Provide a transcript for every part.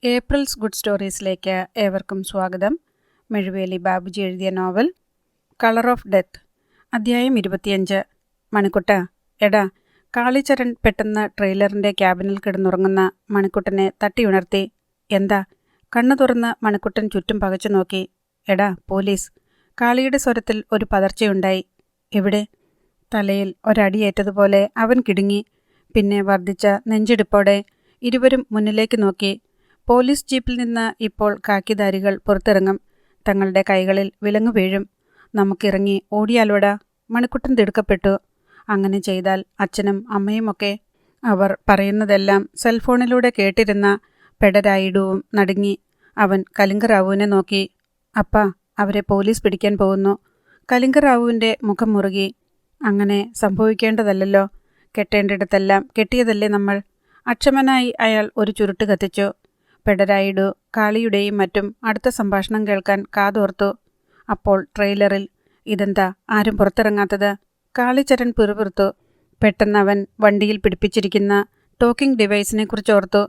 April's good സ്റ്റോറീസിലേക്ക് ഏവർക്കും സ്വാഗതം. മെഴുവേലി ബാബുജി എഴുതിയ നോവൽ കളർ ഓഫ് ഡെത്ത്, അധ്യായം 25. മണിക്കുട്ട, എടാ. കാളിച്ചരൺ പെട്ടെന്ന് ട്രെയിലറിൻ്റെ ക്യാബിനിൽ കിടന്നുറങ്ങുന്ന മണിക്കുട്ടനെ തട്ടിയുണർത്തി. എന്താ? കണ്ണു തുറന്ന് മണിക്കുട്ടൻ ചുറ്റും പകച്ചു നോക്കി. എടാ, പോലീസ്. കാളിയുടെ സ്വരത്തിൽ ഒരു പതർച്ചയുണ്ടായി. എവിടെ? തലയിൽ ഒരടിയേറ്റതുപോലെ അവൻ കിടുങ്ങി. പിന്നെ വർദ്ധിച്ച നെഞ്ചിടിപ്പോടെ ഇരുവരും മുന്നിലേക്ക് നോക്കി. പോലീസ് ജീപ്പിൽ നിന്ന് ഇപ്പോൾ കാക്കിധാരികൾ പുറത്തിറങ്ങും. തങ്ങളുടെ കൈകളിൽ വിലങ്ങു വീഴും. നമുക്കിറങ്ങി ഓടിയാലോടാ? മണിക്കുട്ടൻ തിടുക്കപ്പെട്ടു. അങ്ങനെ ചെയ്താൽ അച്ഛനും അമ്മയുമൊക്കെ. അവർ പറയുന്നതെല്ലാം സെൽഫോണിലൂടെ കേട്ടിരുന്ന പെടരായിഡുവും നടുങ്ങി. അവൻ കലിംഗറാവുവിനെ നോക്കി. അപ്പാ, അവരെ പോലീസ് പിടിക്കാൻ പോകുന്നു. കലിംഗറാവുവിൻ്റെ മുഖം മുറുകി. അങ്ങനെ സംഭവിക്കേണ്ടതല്ലോ. കെട്ടേണ്ടിടത്തെല്ലാം കെട്ടിയതല്ലേ നമ്മൾ. അക്ഷമനായി അയാൾ ഒരു ചുരുട്ട് കത്തിച്ചു. പെടരായിഡു കാളിയുടെയും മറ്റും അടുത്ത സംഭാഷണം കേൾക്കാൻ കാതോർത്തു. അപ്പോൾ ട്രെയിലറിൽ ഇതെന്താ ആരും പുറത്തിറങ്ങാത്തത്? കാളിച്ചരൺ പിറുപിറുത്തു. പെട്ടെന്ന് അവൻ വണ്ടിയിൽ പിടിപ്പിച്ചിരിക്കുന്ന ടോക്കിംഗ് ഡിവൈസിനെ കുറിച്ചോർത്തു.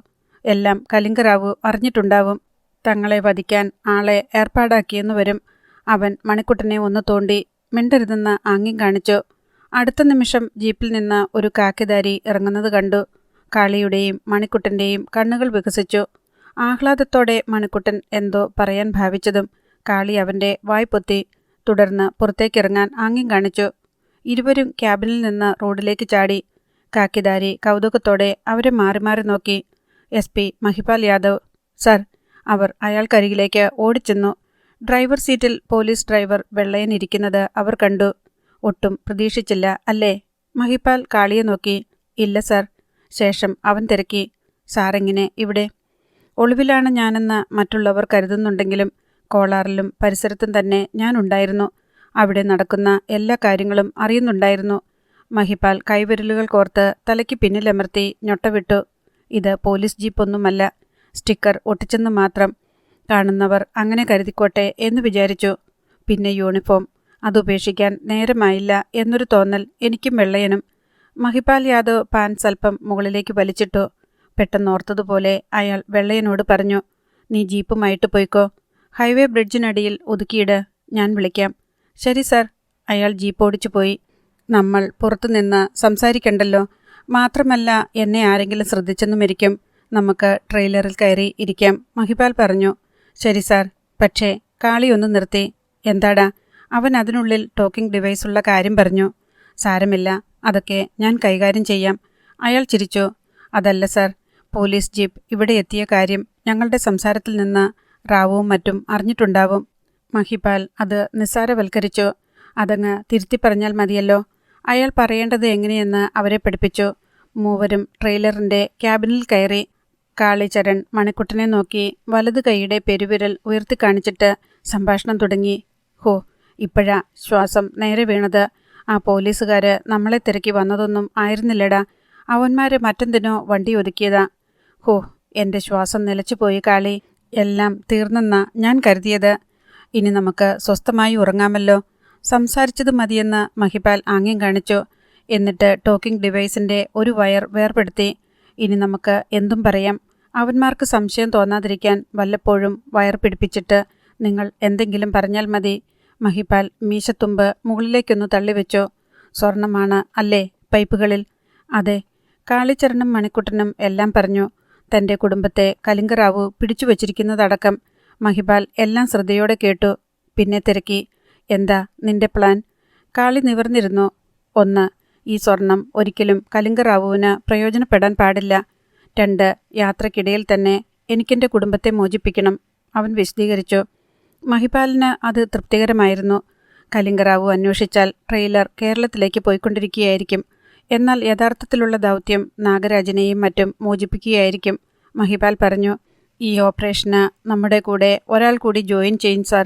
എല്ലാം കലിംഗറാവു അറിഞ്ഞിട്ടുണ്ടാവും. തങ്ങളെ വധിക്കാൻ ആളെ ഏർപ്പാടാക്കിയെന്നു വരും. അവൻ മണിക്കുട്ടനെ ഒന്ന് തോണ്ടി മിണ്ടരുതെന്ന് ആംഗ്യം കാണിച്ചു. അടുത്ത നിമിഷം ജീപ്പിൽ നിന്ന് ഒരു കാക്കിധാരി ഇറങ്ങുന്നത് കണ്ടു. കാളിയുടെയും മണിക്കുട്ടൻ്റെയും കണ്ണുകൾ വികസിച്ചു. ആഹ്ലാദത്തോടെ മണിക്കുട്ടൻ എന്തോ പറയാൻ ഭാവിച്ചതും കാളി അവൻ്റെ വായ് പൊത്തി. തുടർന്ന് പുറത്തേക്കിറങ്ങാൻ ആംഗ്യം കാണിച്ചു. ഇരുവരും ക്യാബിനിൽ നിന്ന് റോഡിലേക്ക് ചാടി. കാക്കിധാരി കൗതുകത്തോടെ അവരെ മാറി മാറി നോക്കി. SP Mahipal Yadav, sir. അവർ അയാൾക്കരികിലേക്ക് ഓടിച്ചെന്നു. ഡ്രൈവർ സീറ്റിൽ പോലീസ് ഡ്രൈവർ വെള്ളയനിരിക്കുന്നത് അവർ കണ്ടു. ഒട്ടും പ്രതീക്ഷിച്ചില്ല അല്ലേ? മഹിപാൽ കാളിയെ നോക്കി. ഇല്ല സർ. ശേഷം അവൻ തിരക്കി. സാറെങ്ങനെ ഇവിടെ? ഒളിവിലാണ് ഞാനെന്ന് മറ്റുള്ളവർ കരുതുന്നുണ്ടെങ്കിലും കോളാറിലും പരിസരത്തും തന്നെ ഞാനുണ്ടായിരുന്നു. അവിടെ നടക്കുന്ന എല്ലാ കാര്യങ്ങളും അറിയുന്നുണ്ടായിരുന്നു. മഹിപാൽ കൈവിരലുകൾ കോർത്ത് തലയ്ക്ക് പിന്നിലമർത്തി ഞൊട്ടവിട്ടു. ഇത് പോലീസ് ജീപ്പൊന്നുമല്ല. സ്റ്റിക്കർ ഒട്ടിച്ചെന്ന് മാത്രം. കാണുന്നവർ അങ്ങനെ കരുതിക്കോട്ടെ എന്ന് വിചാരിച്ചു. പിന്നെ യൂണിഫോം, അതുപേക്ഷിക്കാൻ നേരമായില്ല എന്നൊരു തോന്നൽ എനിക്കും വെള്ളയനും. മഹിപാൽ യാദവ് പാൻസ് അല്പം മുകളിലേക്ക് വലിച്ചിട്ടു. പെട്ടെന്നോർത്തതുപോലെ അയാൾ വെള്ളയനോട് പറഞ്ഞു. നീ ജീപ്പുമായിട്ട് പോയിക്കോ. ഹൈവേ ബ്രിഡ്ജിനടിയിൽ ഒതുക്കിയിട്. ഞാൻ വിളിക്കാം. ശരി സർ. അയാൾ ജീപ്പ് ഓടിച്ചു പോയി. നമ്മൾ പുറത്തുനിന്ന് സംസാരിക്കണ്ടല്ലോ. മാത്രമല്ല എന്നെ ആരെങ്കിലും ശ്രദ്ധിച്ചെന്നുമിരിക്കും. നമുക്ക് ട്രെയിലറിൽ കയറി ഇരിക്കാം, മഹിപാൽ പറഞ്ഞു. ശരി സാർ. പക്ഷേ കാളിയൊന്ന് നിർത്തി. എന്താടാ? അവൻ അതിനുള്ളിൽ ടോക്കിംഗ് ഡിവൈസുള്ള കാര്യം പറഞ്ഞു. സാരമില്ല, അതൊക്കെ ഞാൻ കൈകാര്യം ചെയ്യാം. അയാൾ ചിരിച്ചു. അതല്ല സാർ, പോലീസ് ജീപ്പ് ഇവിടെ എത്തിയ കാര്യം ഞങ്ങളുടെ സംസാരത്തിൽ നിന്ന് റാവുവും മറ്റും അറിഞ്ഞിട്ടുണ്ടാവും. മഹിപാൽ അത് നിസ്സാരവൽക്കരിച്ചു. അതങ്ങ് തിരുത്തി പറഞ്ഞാൽ മതിയല്ലോ. അയാൾ പറയേണ്ടത് എങ്ങനെയെന്ന് അവരെ പഠിപ്പിച്ചു. മൂവരും ട്രെയിലറിൻ്റെ ക്യാബിനിൽ കയറി. കാളിച്ചരൺ മണിക്കുട്ടനെ നോക്കി വലതു കൈയുടെ പെരുവിരൽ ഉയർത്തിക്കാണിച്ചിട്ട് സംഭാഷണം തുടങ്ങി. ഹോ, ഇപ്പോഴാ ശ്വാസം നേരെ വീണത്. ആ പോലീസുകാര് നമ്മളെ തിരക്കി വന്നതൊന്നും ആയിരുന്നില്ലടാ. അവന്മാര് മറ്റെന്തിനോ വണ്ടി ഒതുക്കിയതാ. ഹോ, എൻ്റെ ശ്വാസം നിലച്ചുപോയി കാളി. എല്ലാം തീർന്നെന്നാ ഞാൻ കരുതിയത്. ഇനി നമുക്ക് സ്വസ്ഥമായി ഉറങ്ങാമല്ലോ. സംസാരിച്ചത് മതിയെന്ന് മഹിപാൽ ആംഗ്യം കാണിച്ചു. എന്നിട്ട് ടോക്കിംഗ് ഡിവൈസിൻ്റെ ഒരു വയർ വേർപെടുത്തി. ഇനി നമുക്ക് എന്തും പറയാം. അവന്മാർക്ക് സംശയം തോന്നാതിരിക്കാൻ വല്ലപ്പോഴും വയർ പിടിപ്പിച്ചിട്ട് നിങ്ങൾ എന്തെങ്കിലും പറഞ്ഞാൽ മതി. മഹിപാൽ മീശത്തുമ്പ് മുകളിലേക്കൊന്ന് തള്ളിവെച്ചു. സ്വർണമാണ് അല്ലേ പൈപ്പുകളിൽ? അതെ. കാളിച്ചരണും മണിക്കുട്ടനും എല്ലാം പറഞ്ഞു. തൻ്റെ കുടുംബത്തെ കലിംഗറാവു പിടിച്ചു വച്ചിരിക്കുന്നതടക്കം. മഹിപാൽ എല്ലാം ശ്രദ്ധയോടെ കേട്ടു. പിന്നെ തിരക്കി. എന്താ നിന്റെ പ്ലാൻ? കാളി നിവർന്നിരുന്നു. 1. ഈ സ്വർണം ഒരിക്കലും കലിംഗറാവുവിന് പ്രയോജനപ്പെടാൻ പാടില്ല. 2. യാത്രക്കിടയിൽ തന്നെ എനിക്കെൻ്റെ കുടുംബത്തെ മോചിപ്പിക്കണം. അവൻ വിശദീകരിച്ചു. മഹിപാലിന് അത് തൃപ്തികരമായിരുന്നു. കലിംഗറാവു അന്വേഷിച്ചാൽ ട്രെയിലർ കേരളത്തിലേക്ക് പോയിക്കൊണ്ടിരിക്കുകയായിരിക്കും. എന്നാൽ യഥാർത്ഥത്തിലുള്ള ദൗത്യം നാഗരാജനെയും മറ്റും മോചിപ്പിക്കുകയായിരിക്കും, മഹിപാൽ പറഞ്ഞു. ഈ ഓപ്പറേഷന് നമ്മുടെ കൂടെ ഒരാൾ കൂടി ജോയിൻ ചെയ്യും സാർ,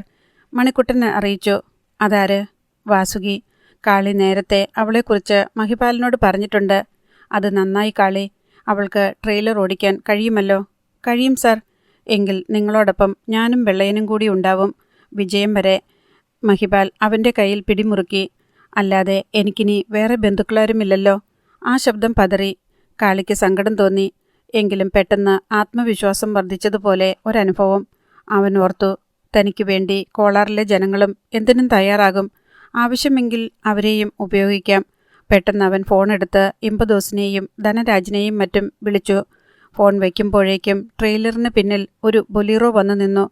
മണിക്കുട്ടൻ അറിയിച്ചു. അതാര്? വാസുകി. കാളി നേരത്തെ അവളെക്കുറിച്ച് മഹിപാലിനോട് പറഞ്ഞിട്ടുണ്ട്. അത് നന്നായി കാളി. അവൾക്ക് ട്രെയിലർ ഓടിക്കാൻ കഴിയുമല്ലോ. കഴിയും സാർ. എങ്കിൽ നിങ്ങളോടൊപ്പം ഞാനും വെള്ളയനും കൂടി ഉണ്ടാവും, വിജയം വരെ. മഹിപാൽ അവൻ്റെ കയ്യിൽ പിടിമുറുക്കി. അല്ലാതെ എനിക്കിനി വേറെ ബന്ധുക്കളാരുമില്ലല്ലോ. ആ ശബ്ദം പതറി. കാളിക്ക് സങ്കടം തോന്നി. എങ്കിലും പെട്ടെന്ന് ആത്മവിശ്വാസം വർദ്ധിച്ചതുപോലെ ഒരനുഭവം. അവൻ ഓർത്തു, തനിക്ക് വേണ്ടി കോളാറിലെ ജനങ്ങളും എന്തിനും തയ്യാറാകും. ആവശ്യമെങ്കിൽ അവരെയും ഉപയോഗിക്കാം. പെട്ടെന്ന് അവൻ ഫോണെടുത്ത് ഇമ്പദോസിനെയും ധനരാജിനെയും മറ്റും വിളിച്ചു. ഫോൺ വയ്ക്കുമ്പോഴേക്കും ട്രെയിലറിന് പിന്നിൽ ഒരു ബൊലീറോ വന്നു നിന്നു.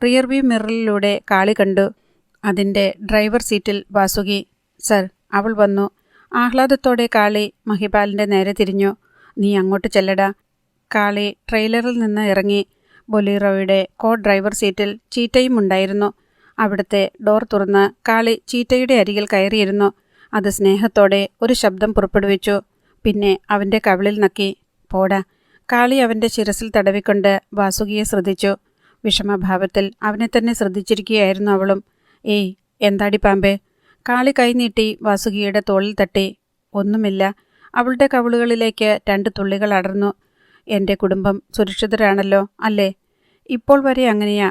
റിയർവ്യൂ മിററിലൂടെ കാളി കണ്ടു. അതിൻ്റെ ഡ്രൈവർ സീറ്റിൽ വാസുകി. സർ, അവൾ വന്നു. ആഹ്ലാദത്തോടെ കാളി മഹിപാലിൻ്റെ നേരെ തിരിഞ്ഞു. നീ അങ്ങോട്ട് ചെല്ലടാ. കാളി ട്രെയിലറിൽ നിന്ന് ഇറങ്ങി. ബൊലീറോയുടെ കോ ഡ്രൈവർ സീറ്റിൽ ചീറ്റയും ഉണ്ടായിരുന്നു. അവിടുത്തെ ഡോർ തുറന്ന് കാളി ചീറ്റയുടെ അരികിൽ കയറിയിരുന്നു. അത് സ്നേഹത്തോടെ ഒരു ശബ്ദം പുറപ്പെടുവിച്ചു. പിന്നെ അവൻ്റെ കവിളിൽ നക്കി. പോടാ. കാളി അവൻ്റെ ശിരസിൽ തടവിക്കൊണ്ട് വാസുകിയെ ശ്രദ്ധിച്ചു. വിഷമഭാവത്തിൽ അവനെ തന്നെ ശ്രദ്ധിച്ചിരിക്കുകയായിരുന്നു അവളും. ഏയ്, എന്താടി പാമ്പേ? കാളി കൈനീട്ടി വാസുകിയുടെ തോളിൽ തട്ടി. ഒന്നുമില്ല. അവളുടെ കവിളുകളിലേക്ക് 2 തുള്ളികൾ അടർന്നു. എൻ്റെ കുടുംബം സുരക്ഷിതരാണല്ലോ അല്ലേ? ഇപ്പോൾ വരെ അങ്ങനെയാ.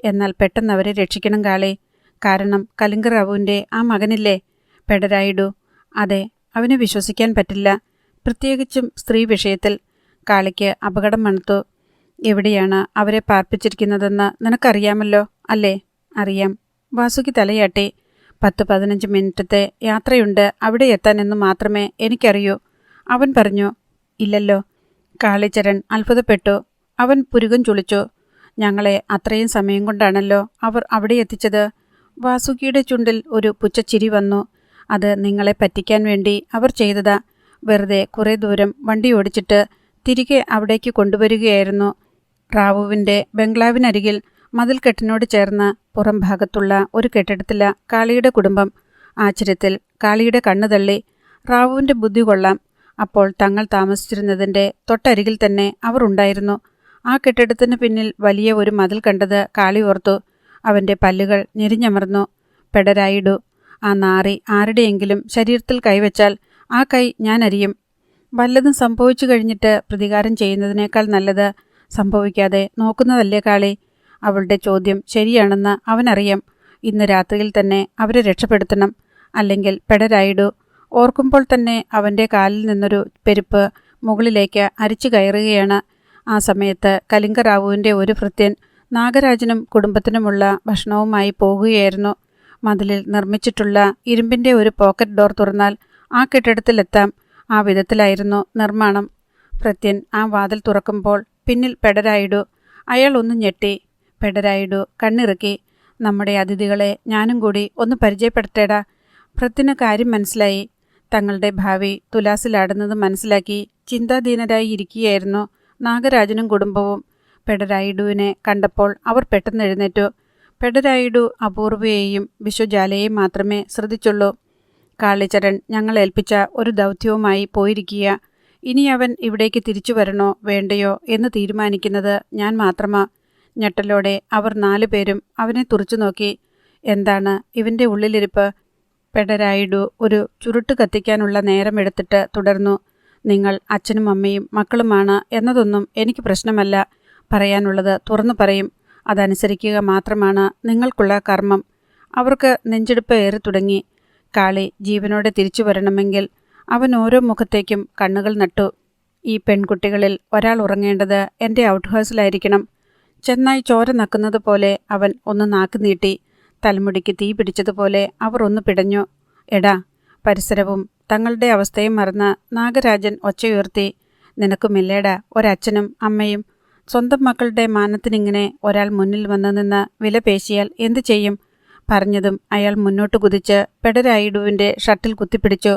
എന്നാൽ പെട്ടെന്ന് അവരെ രക്ഷിക്കണം കാളി. കാരണം കലിംഗ റാവുവിൻ്റെ ആ മകനില്ലേ, പെഡരായിഡു. അതെ, അവനെ വിശ്വസിക്കാൻ പറ്റില്ല. പ്രത്യേകിച്ചും സ്ത്രീ വിഷയത്തിൽ. കാളിക്ക് അപകടം മണത്തു. എവിടെയാണ് അവരെ പാർപ്പിച്ചിരിക്കുന്നതെന്ന് നിനക്കറിയാമല്ലോ അല്ലേ? അറിയാം. വാസുകി തലയാട്ടി. 10-15 മിനിറ്റത്തെ യാത്രയുണ്ട് അവിടെ എത്താനെന്ന് മാത്രമേ എനിക്കറിയൂ. അവൻ പറഞ്ഞു. ഇല്ലല്ലോ. കാളിച്ചരൺ അത്ഭുതപ്പെട്ടു. അവൻ പുരുകം ചുളിച്ചു. ഞങ്ങളെ അത്രയും സമയം കൊണ്ടാണല്ലോ അവർ അവിടെ എത്തിച്ചത്. വാസുകിയുടെ ചുണ്ടിൽ ഒരു പുച്ഛച്ചിരി വന്നു. അത് നിങ്ങളെ പറ്റിക്കാൻ വേണ്ടി അവർ ചെയ്തതാ. വെറുതെ കുറേ ദൂരം വണ്ടി ഓടിച്ചിട്ട് തിരികെ അവിടേക്ക് കൊണ്ടുവരികയായിരുന്നു. റാവുവിൻ്റെ ബംഗ്ലാവിനരികിൽ മതിൽക്കെട്ടിനോട് ചേർന്ന് പുറം ഭാഗത്തുള്ള ഒരു കെട്ടിടത്തില കാളിയുടെ കുടുംബം. ആശ്ചര്യത്തിൽ കാളിയുടെ കണ്ണു തള്ളി. റാവുവിൻ്റെ ബുദ്ധി കൊള്ളാം. അപ്പോൾ തങ്ങൾ താമസിച്ചിരുന്നതിൻ്റെ തൊട്ടരികിൽ തന്നെ അവർ ഉണ്ടായിരുന്നു. ആ കെട്ടിടത്തിന് പിന്നിൽ വലിയ ഒരു മതിൽ കണ്ടത് കാളി ഓർത്തു. അവൻ്റെ പല്ലുകൾ ഞെരിഞ്ഞമർന്നു. പെഡരായിഡു. ആ നാറി ആരുടെയെങ്കിലും ശരീരത്തിൽ കൈവച്ചാൽ ആ കൈ ഞാൻ അരിയും. വല്ലതും സംഭവിച്ചു കഴിഞ്ഞിട്ട് പ്രതികാരം ചെയ്യുന്നതിനേക്കാൾ നല്ലത് സംഭവിക്കാതെ നോക്കുന്നതല്ലേ കാളി? അവളുടെ ചോദ്യം ശരിയാണെന്ന് അവനറിയാം. ഇന്ന് രാത്രിയിൽ തന്നെ അവരെ രക്ഷപ്പെടുത്തണം. അല്ലെങ്കിൽ പെഡരായിഡു. ഓർക്കുമ്പോൾ തന്നെ അവൻ്റെ കാലിൽ നിന്നൊരു പെരുപ്പ് മുകളിലേക്ക് അരിച്ചു കയറുകയാണ്. ആ സമയത്ത് കലിംഗ റാവുവിൻ്റെ ഒരു ഭൃത്യൻ നാഗരാജനും കുടുംബത്തിനുമുള്ള ഭക്ഷണവുമായി പോകുകയായിരുന്നു. മതിലിൽ നിർമ്മിച്ചിട്ടുള്ള ഇരുമ്പിൻ്റെ ഒരു പോക്കറ്റ് ഡോർ തുറന്നാൽ ആ കെട്ടിടത്തിലെത്താം. ആ വിധത്തിലായിരുന്നു നിർമ്മാണം. ഭൃത്യൻ ആ വാതിൽ തുറക്കുമ്പോൾ പിന്നിൽ പെഡരായിഡു. അയാൾ ഒന്ന് ഞെട്ടി. പെഡരായിഡു കണ്ണിറുക്കി. നമ്മുടെ അതിഥികളെ ഞാനും കൂടി ഒന്ന് പരിചയപ്പെടുത്തേടാ. ഭൃത്യന് കാര്യം മനസ്സിലായി. തങ്ങളുടെ ഭാവി തുലാസിലാടുന്നത് മനസ്സിലാക്കി ചിന്താധീനരായി ഇരിക്കുകയായിരുന്നു നാഗരാജനും കുടുംബവും. പെഡരായിഡുവിനെ കണ്ടപ്പോൾ അവർ പെട്ടെന്ന് എഴുന്നേറ്റു. പെഡരായിഡു അപൂർവയെയും വിശ്വജാലയെയും മാത്രമേ ശ്രദ്ധിച്ചുള്ളൂ. കാളിച്ചരൺ ഞങ്ങൾ ഏൽപ്പിച്ച ഒരു ദൗത്യവുമായി പോയിരിക്കുക. ഇനി അവൻ ഇവിടേക്ക് തിരിച്ചു വരണോ വേണ്ടയോ എന്ന് തീരുമാനിക്കുന്നത് ഞാൻ മാത്രമാ. ഞെട്ടലോടെ അവർ 4 പേരും അവനെ തുറച്ചു നോക്കി. എന്താണ് ഇവൻ്റെ ഉള്ളിലിരിപ്പ്? പെഡരായിഡു ഒരു ചുരുട്ട് കത്തിക്കാനുള്ള നേരമെടുത്തിട്ട് തുടർന്നു. നിങ്ങൾ അച്ഛനും അമ്മയും മക്കളുമാണ് എന്നതൊന്നും എനിക്ക് പ്രശ്നമല്ല. പറയാനുള്ളത് തുറന്നു പറയും. അതനുസരിക്കുക മാത്രമാണ് നിങ്ങൾക്കുള്ള കർമ്മം. അവർക്ക് നെഞ്ചെടുപ്പ് ഏറി തുടങ്ങി. കാളി ജീവനോടെ തിരിച്ചു വരണമെങ്കിൽ അവൻ ഓരോ മുഖത്തേക്കും കണ്ണുകൾ നട്ടു. ഈ പെൺകുട്ടികളിൽ ഒരാൾ ഉറങ്ങേണ്ടത് എൻ്റെ ഔട്ട് ഹൗസിലായിരിക്കണം. ചെന്നായി ചോര നക്കുന്നത് പോലെ അവൻ ഒന്ന് നാക്ക് നീട്ടി. തലമുടിക്ക് തീ പിടിച്ചതുപോലെ അവർ ഒന്ന് പിടഞ്ഞു. എടാ. പരിസരവും തങ്ങളുടെ അവസ്ഥയും മറന്ന് നാഗരാജൻ ഒച്ചയുയർത്തി. നിനക്കുമില്ലേടാ ഒരച്ഛനും അമ്മയും? സ്വന്തം മക്കളുടെ മാനത്തിനിങ്ങനെ ഒരാൾ മുന്നിൽ വന്നു നിന്ന് വില പേശിയാൽ എന്തു ചെയ്യും? പറഞ്ഞതും അയാൾ മുന്നോട്ട് കുതിച്ച് പെഡരായിഡുവിൻ്റെ ഷട്ടിൽ കുത്തിപ്പിടിച്ചു.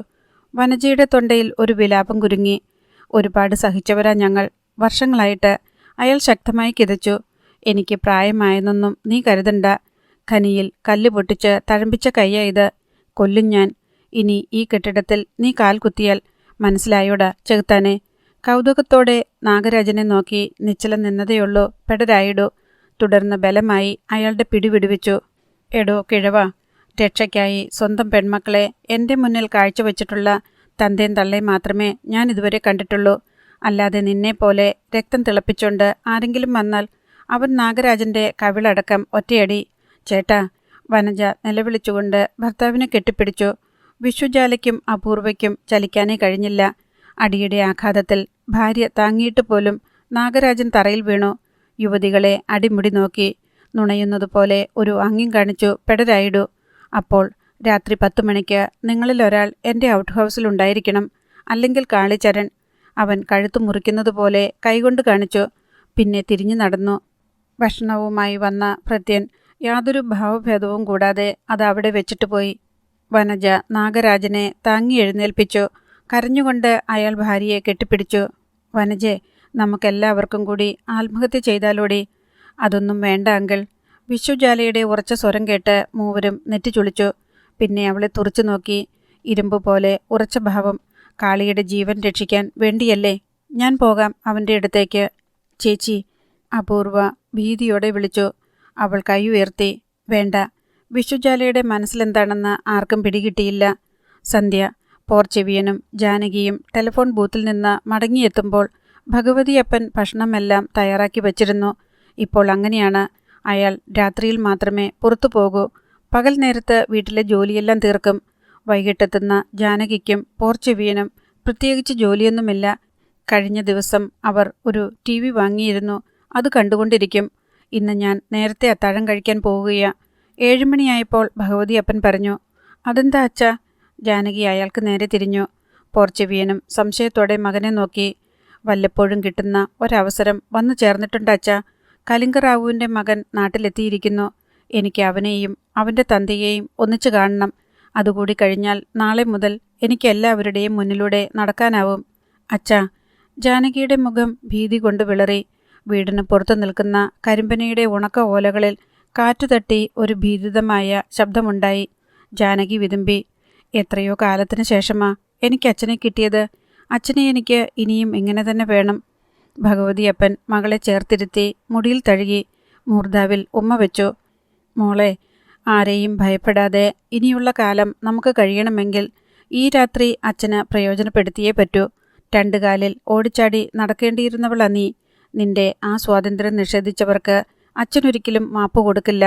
വനജയുടെ തൊണ്ടയിൽ ഒരു വിലാപം കുരുങ്ങി. ഒരുപാട് സഹിച്ചവരാ ഞങ്ങൾ, വർഷങ്ങളായിട്ട്. അയാൾ ശക്തമായി കിതച്ചു. എനിക്ക് പ്രായമായെന്നൊന്നും നീ കരുതണ്ട. ഖനിയിൽ കല്ല് പൊട്ടിച്ച് തഴമ്പിച്ച കയ്യാ ഇത്. കൊല്ലും ഞാൻ. ഇനി ഈ കെട്ടിടത്തിൽ നീ കാൽ കുത്തിയാൽ. മനസ്സിലായോടാ ചെകുത്താനെ? കൗതുകത്തോടെ നാഗരാജനെ നോക്കി നിശ്ചലം നിന്നതേയുള്ളൂ പെഡരായിഡു. തുടർന്ന് ബലമായി അയാളുടെ പിടിവിടുവിച്ചു. എടോ കിഴവാ, രക്ഷയ്ക്കായി സ്വന്തം പെൺമക്കളെ എൻ്റെ മുന്നിൽ കാഴ്ചവെച്ചിട്ടുള്ള തന്തേം തള്ളേം മാത്രമേ ഞാൻ ഇതുവരെ കണ്ടിട്ടുള്ളൂ. അല്ലാതെ നിന്നെപ്പോലെ രക്തം തിളപ്പിച്ചുകൊണ്ട് ആരെങ്കിലും വന്നാൽ അവൻ നാഗരാജൻ്റെ കവിളടക്കം ഒറ്റയടി. ചേട്ടാ. വനജ നിലവിളിച്ചുകൊണ്ട് ഭർത്താവിനെ കെട്ടിപ്പിടിച്ചു. വിശ്വജാലയ്ക്കും അപൂർവയ്ക്കും ചലിക്കാനേ കഴിഞ്ഞില്ല. അടിയുടെ ആഘാതത്തിൽ ഭാര്യ താങ്ങിയിട്ട് പോലും നാഗരാജൻ തറയിൽ വീണു. യുവതികളെ അടിമുടി നോക്കി. നുണയുന്നതുപോലെ ഒരു ആംഗ്യം കാണിച്ചു പെടരായിടു. അപ്പോൾ രാത്രി 10 മണിക്ക് നിങ്ങളിൽ ഒരാൾ എൻ്റെ ഔട്ട് ഹൗസിലുണ്ടായിരിക്കണം, അല്ലെങ്കിൽ കാളിച്ചരൺ. അവൻ കഴുത്തു മുറിക്കുന്നതുപോലെ കൈകൊണ്ട് കാണിച്ചു. പിന്നെ തിരിഞ്ഞു നടന്നു. ഭക്ഷണവുമായി വന്ന ഭൃത്യൻ യാതൊരു ഭാവഭേദവും കൂടാതെ അത് അവിടെ വെച്ചിട്ട് പോയി. വനജ നാഗരാജനെ താങ്ങി എഴുന്നേൽപ്പിച്ചു. കരഞ്ഞുകൊണ്ട് അയാൾ ഭാര്യയെ കെട്ടിപ്പിടിച്ചു. വനജെ, നമുക്കെല്ലാവർക്കും കൂടി ആത്മഹത്യ ചെയ്താലോടി? അതൊന്നും വേണ്ട അങ്കിൾ. വിശ്വജാലയുടെ ഉറച്ച സ്വരം കേട്ട് മൂവരും നെറ്റിച്ചുളിച്ചു. പിന്നെ അവളെ തുറച്ചു നോക്കി. ഇരുമ്പ് പോലെ ഉറച്ച ഭാവം. കാളിയുടെ ജീവൻ രക്ഷിക്കാൻ വേണ്ടിയല്ലേ? ഞാൻ പോകാം അവൻ്റെ അടുത്തേക്ക്. ചേച്ചി, അപൂർവ ഭീതിയോടെ വിളിച്ചു. അവൾ കൈ ഉയർത്തി. വേണ്ട. വിശ്വജാലയുടെ മനസ്സിലെന്താണെന്ന് ആർക്കും പിടികിട്ടിയില്ല. സന്ധ്യ, പോർച്ചെവിയനും ജാനകിയും ടെലിഫോൺ ബൂത്തിൽ നിന്ന് മടങ്ങിയെത്തുമ്പോൾ ഭഗവതിയപ്പൻ ഭക്ഷണമെല്ലാം തയ്യാറാക്കി വച്ചിരുന്നു. ഇപ്പോൾ അങ്ങനെയാണ്. അയാൾ രാത്രിയിൽ മാത്രമേ പുറത്തു പോകൂ. പകൽ നേരത്ത് വീട്ടിലെ ജോലിയെല്ലാം തീർക്കും. വൈകിട്ടെത്തുന്ന ജാനകിക്കും പോർച്ചെവിയനും പ്രത്യേകിച്ച് ജോലിയൊന്നുമില്ല. കഴിഞ്ഞ ദിവസം അവർ ഒരു TV വാങ്ങിയിരുന്നു. അത് കണ്ടുകൊണ്ടിരിക്കും. ഇന്ന് ഞാൻ നേരത്തെ അത്താഴം കഴിക്കാൻ പോവുകയാ. 7 മണിയായപ്പോൾ ഭഗവതിയപ്പൻ പറഞ്ഞു. അതെന്താ അച്ഛാ? ജാനകി അയാൾക്ക് നേരെ തിരിഞ്ഞു. പോർച്ചെവിയനും സംശയത്തോടെ മകനെ നോക്കി. വല്ലപ്പോഴും കിട്ടുന്ന ഒരവസരം വന്നു ചേർന്നിട്ടുണ്ട് അച്ഛാ. കലിംഗറാവുവിൻ്റെ മകൻ നാട്ടിലെത്തിയിരിക്കുന്നു. എനിക്ക് അവനെയും അവൻ്റെ തന്തയെയും ഒന്നിച്ചു കാണണം. അതുകൂടി കഴിഞ്ഞാൽ നാളെ മുതൽ എനിക്ക് എല്ലാവരുടെയും മുന്നിലൂടെ നടക്കാനാവും. അച്ഛാ. ജാനകിയുടെ മുഖം ഭീതി കൊണ്ട് വിളറി. വീടിന് പുറത്തു നിൽക്കുന്ന കരിമ്പനയുടെ ഉണക്ക ഓലകളിൽ കാറ്റുതട്ടി ഒരു ഭീതിതമായ ശബ്ദമുണ്ടായി. ജാനകി വിതുമ്പി. എത്രയോ കാലത്തിന് ശേഷമാ എനിക്ക് അച്ഛനെ കിട്ടിയത്. അച്ഛനെ എനിക്ക് ഇനിയും ഇങ്ങനെ തന്നെ വേണം. ഭഗവതിയപ്പൻ മകളെ ചേർത്തിരുത്തി മുടിയിൽ തഴുകി. മൂർധാവിൽ ഉമ്മ വെച്ചു. മോളെ, ആരെയും ഭയപ്പെടാതെ ഇനിയുള്ള കാലം നമുക്ക് കഴിയണമെങ്കിൽ ഈ രാത്രി അച്ഛന് പ്രയോജനപ്പെടുത്തിയേ പറ്റൂ. 2 കാലിൽ ഓടിച്ചാടി നടക്കേണ്ടിയിരുന്നവളാ നീ. നിന്റെ ആ സ്വാതന്ത്ര്യം നിഷേധിച്ചവർക്ക് അച്ഛനൊരിക്കലും മാപ്പ് കൊടുക്കില്ല.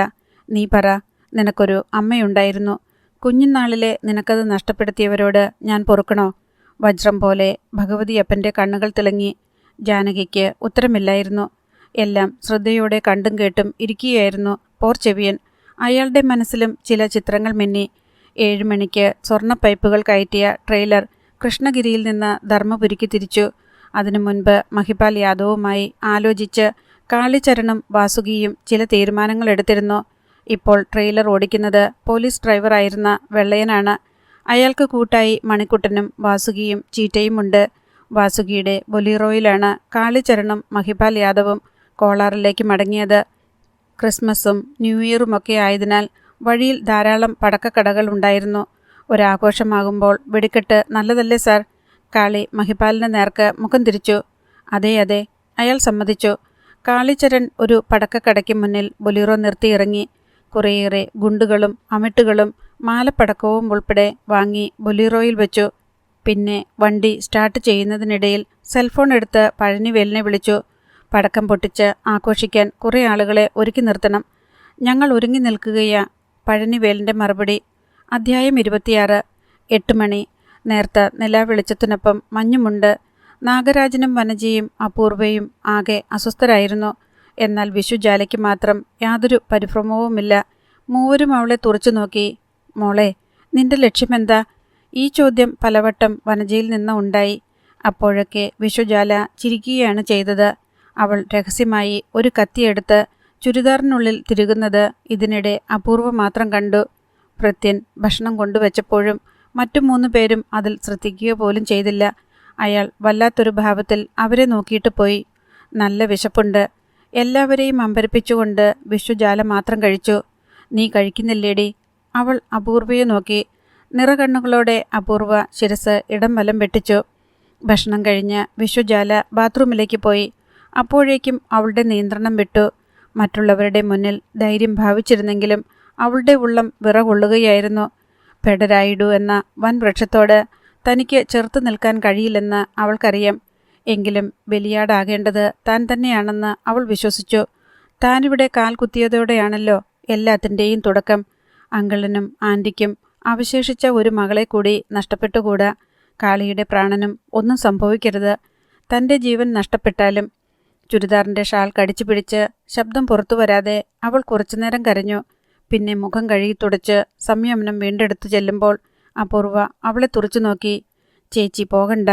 നീ പറ, നിനക്കൊരു അമ്മയുണ്ടായിരുന്നു. കുഞ്ഞുനാളിലെ നിനക്കത് നഷ്ടപ്പെടുത്തിയവരോട് ഞാൻ പൊറുക്കണോ? വജ്രം പോലെ ഭഗവതിയപ്പൻ്റെ കണ്ണുകൾ തിളങ്ങി. ജാനകിക്ക് ഉത്തരമില്ലായിരുന്നു. എല്ലാം ശ്രദ്ധയോടെ കണ്ടും കേട്ടും ഇരിക്കുകയായിരുന്നു പോർച്ചെവിയൻ. അയാളുടെ മനസ്സിലും ചില ചിത്രങ്ങൾ മിന്നി. 7 മണിക്ക് സ്വർണ്ണ പൈപ്പുകൾ കയറ്റിയ ട്രെയിലർ കൃഷ്ണഗിരിയിൽ നിന്ന് ധർമ്മപുരിക്ക് തിരിച്ചു. അതിനു മുൻപ് മഹിപാൽ യാദവുമായി ആലോചിച്ച് കാളിച്ചരണും വാസുകിയും ചില തീരുമാനങ്ങൾ എടുത്തിരുന്നു. ഇപ്പോൾ ട്രെയിലർ ഓടിക്കുന്നത് പോലീസ് ഡ്രൈവറായിരുന്ന വെള്ളയനാണ്. അയാൾക്ക് കൂട്ടായി മണിക്കുട്ടനും വാസുകിയും ചീറ്റയുമുണ്ട്. വാസുകിയുടെ ബൊലീറോയിലാണ് കാളിച്ചരണും മഹിപാൽ യാദവും കോളാറിലേക്ക് മടങ്ങിയത്. ക്രിസ്മസും ന്യൂ ഇയറുമൊക്കെ ആയതിനാൽ വഴിയിൽ ധാരാളം പടക്കക്കടകൾ ഉണ്ടായിരുന്നു. ഒരാഘോഷമാകുമ്പോൾ വെടിക്കെട്ട് നല്ലതല്ലേ സാർ? കാളി മഹിപാലിന് നേർക്ക് മുഖം തിരിച്ചു. അതെ അതെ, അയാൾ സമ്മതിച്ചു. കാളിച്ചരൺ ഒരു പടക്കക്കടയ്ക്ക് മുന്നിൽ ബൊലീറോ നിർത്തിയിറങ്ങി. കുറേയേറെ ഗുണ്ടുകളും അമിട്ടുകളും മാലപ്പടക്കവും ഉൾപ്പെടെ വാങ്ങി ബൊലീറോയിൽ വെച്ചു. പിന്നെ വണ്ടി സ്റ്റാർട്ട് ചെയ്യുന്നതിനിടയിൽ സെൽഫോൺ എടുത്ത് പഴനിവേലിനെ വിളിച്ചു. പടക്കം പൊട്ടിച്ച് ആഘോഷിക്കാൻ കുറേ ആളുകളെ ഒരുക്കി നിർത്തണം. ഞങ്ങൾ ഒരുങ്ങി നിൽക്കുകയാ. പഴനിവേലിൻ്റെ മറുപടി. അധ്യായം 26. 8 മണി. നേർത്ത നിലാവെളിച്ചത്തിനൊപ്പം മഞ്ഞുമുണ്ട്. നാഗരാജനും വനജയും അപൂർവയും ആകെ അസ്വസ്ഥരായിരുന്നു. എന്നാൽ വിശ്വജാലയ്ക്ക് മാത്രം യാതൊരു പരിഭ്രമവുമില്ല. മൂവരും അവളെ തുറച്ചു നോക്കി. മോളെ, നിന്റെ ലക്ഷ്യമെന്താ? ഈ ചോദ്യം പലവട്ടം വനജയിൽ നിന്ന് ഉണ്ടായി. അപ്പോഴൊക്കെ വിശ്വജാല ചിരിക്കുകയാണ് ചെയ്തത്. അവൾ രഹസ്യമായി ഒരു കത്തിയെടുത്ത് ചുരിദാറിനുള്ളിൽ തിരുകുന്നത് ഇതിനിടെ അപൂർവ മാത്രം കണ്ടു. ഭൃത്യൻ ഭക്ഷണം കൊണ്ടുവച്ചപ്പോഴും മറ്റു 3 പേരും അതിൽ ശ്രദ്ധിക്കുക പോലും ചെയ്തില്ല. അയാൾ വല്ലാത്തൊരു ഭാവത്തിൽ അവരെ നോക്കിയിട്ട് പോയി. നല്ല വിശപ്പുണ്ട്. എല്ലാവരെയും അമ്പരപ്പിച്ചുകൊണ്ട് വിശ്വജാല മാത്രം കഴിച്ചു. നീ കഴിക്കുന്നില്ലേടി? അവൾ അപൂർവയെ നോക്കി. നിറകണ്ണുകളോടെ അപൂർവ ശിരസ് ഇടം വലം വെട്ടിച്ചു. ഭക്ഷണം കഴിഞ്ഞ് വിശ്വജാല ബാത്റൂമിലേക്ക് പോയി. അപ്പോഴേക്കും അവളുടെ നിയന്ത്രണം വിട്ടു. മറ്റുള്ളവരുടെ മുന്നിൽ ധൈര്യം ഭാവിച്ചിരുന്നെങ്കിലും അവളുടെ ഉള്ളം വിറകൊള്ളുകയായിരുന്നു. പെടരായിഡു എന്ന വൻ വൃക്ഷത്തോട് തനിക്ക് ചെറുത്തു നിൽക്കാൻ കഴിയില്ലെന്ന് അവൾക്കറിയാം. എങ്കിലും ബലിയാടാകേണ്ടത് താൻ തന്നെയാണെന്ന് അവൾ വിശ്വസിച്ചു. താനിവിടെ കാൽ കുത്തിയതോടെയാണല്ലോ എല്ലാത്തിൻ്റെയും തുടക്കം. അങ്കിളിനും ആൻറ്റിക്കും അവശേഷിച്ച ഒരു മകളെ കൂടി നഷ്ടപ്പെട്ടുകൂടാ. കാളിയുടെ പ്രാണനും ഒന്നും സംഭവിക്കരുത്. തൻ്റെ ജീവൻ നഷ്ടപ്പെട്ടാലും. ചുരിദാറിൻ്റെ ഷാൾ കടിച്ചു പിടിച്ച് ശബ്ദം പുറത്തു വരാതെ അവൾ കുറച്ചുനേരം കരഞ്ഞു. പിന്നെ മുഖം കഴുകി തുടച്ച് സംയമനം വീണ്ടെടുത്തു ചെല്ലുമ്പോൾ അപൂർവ അവളെ തുറച്ചു നോക്കി. ചേച്ചി പോകണ്ട.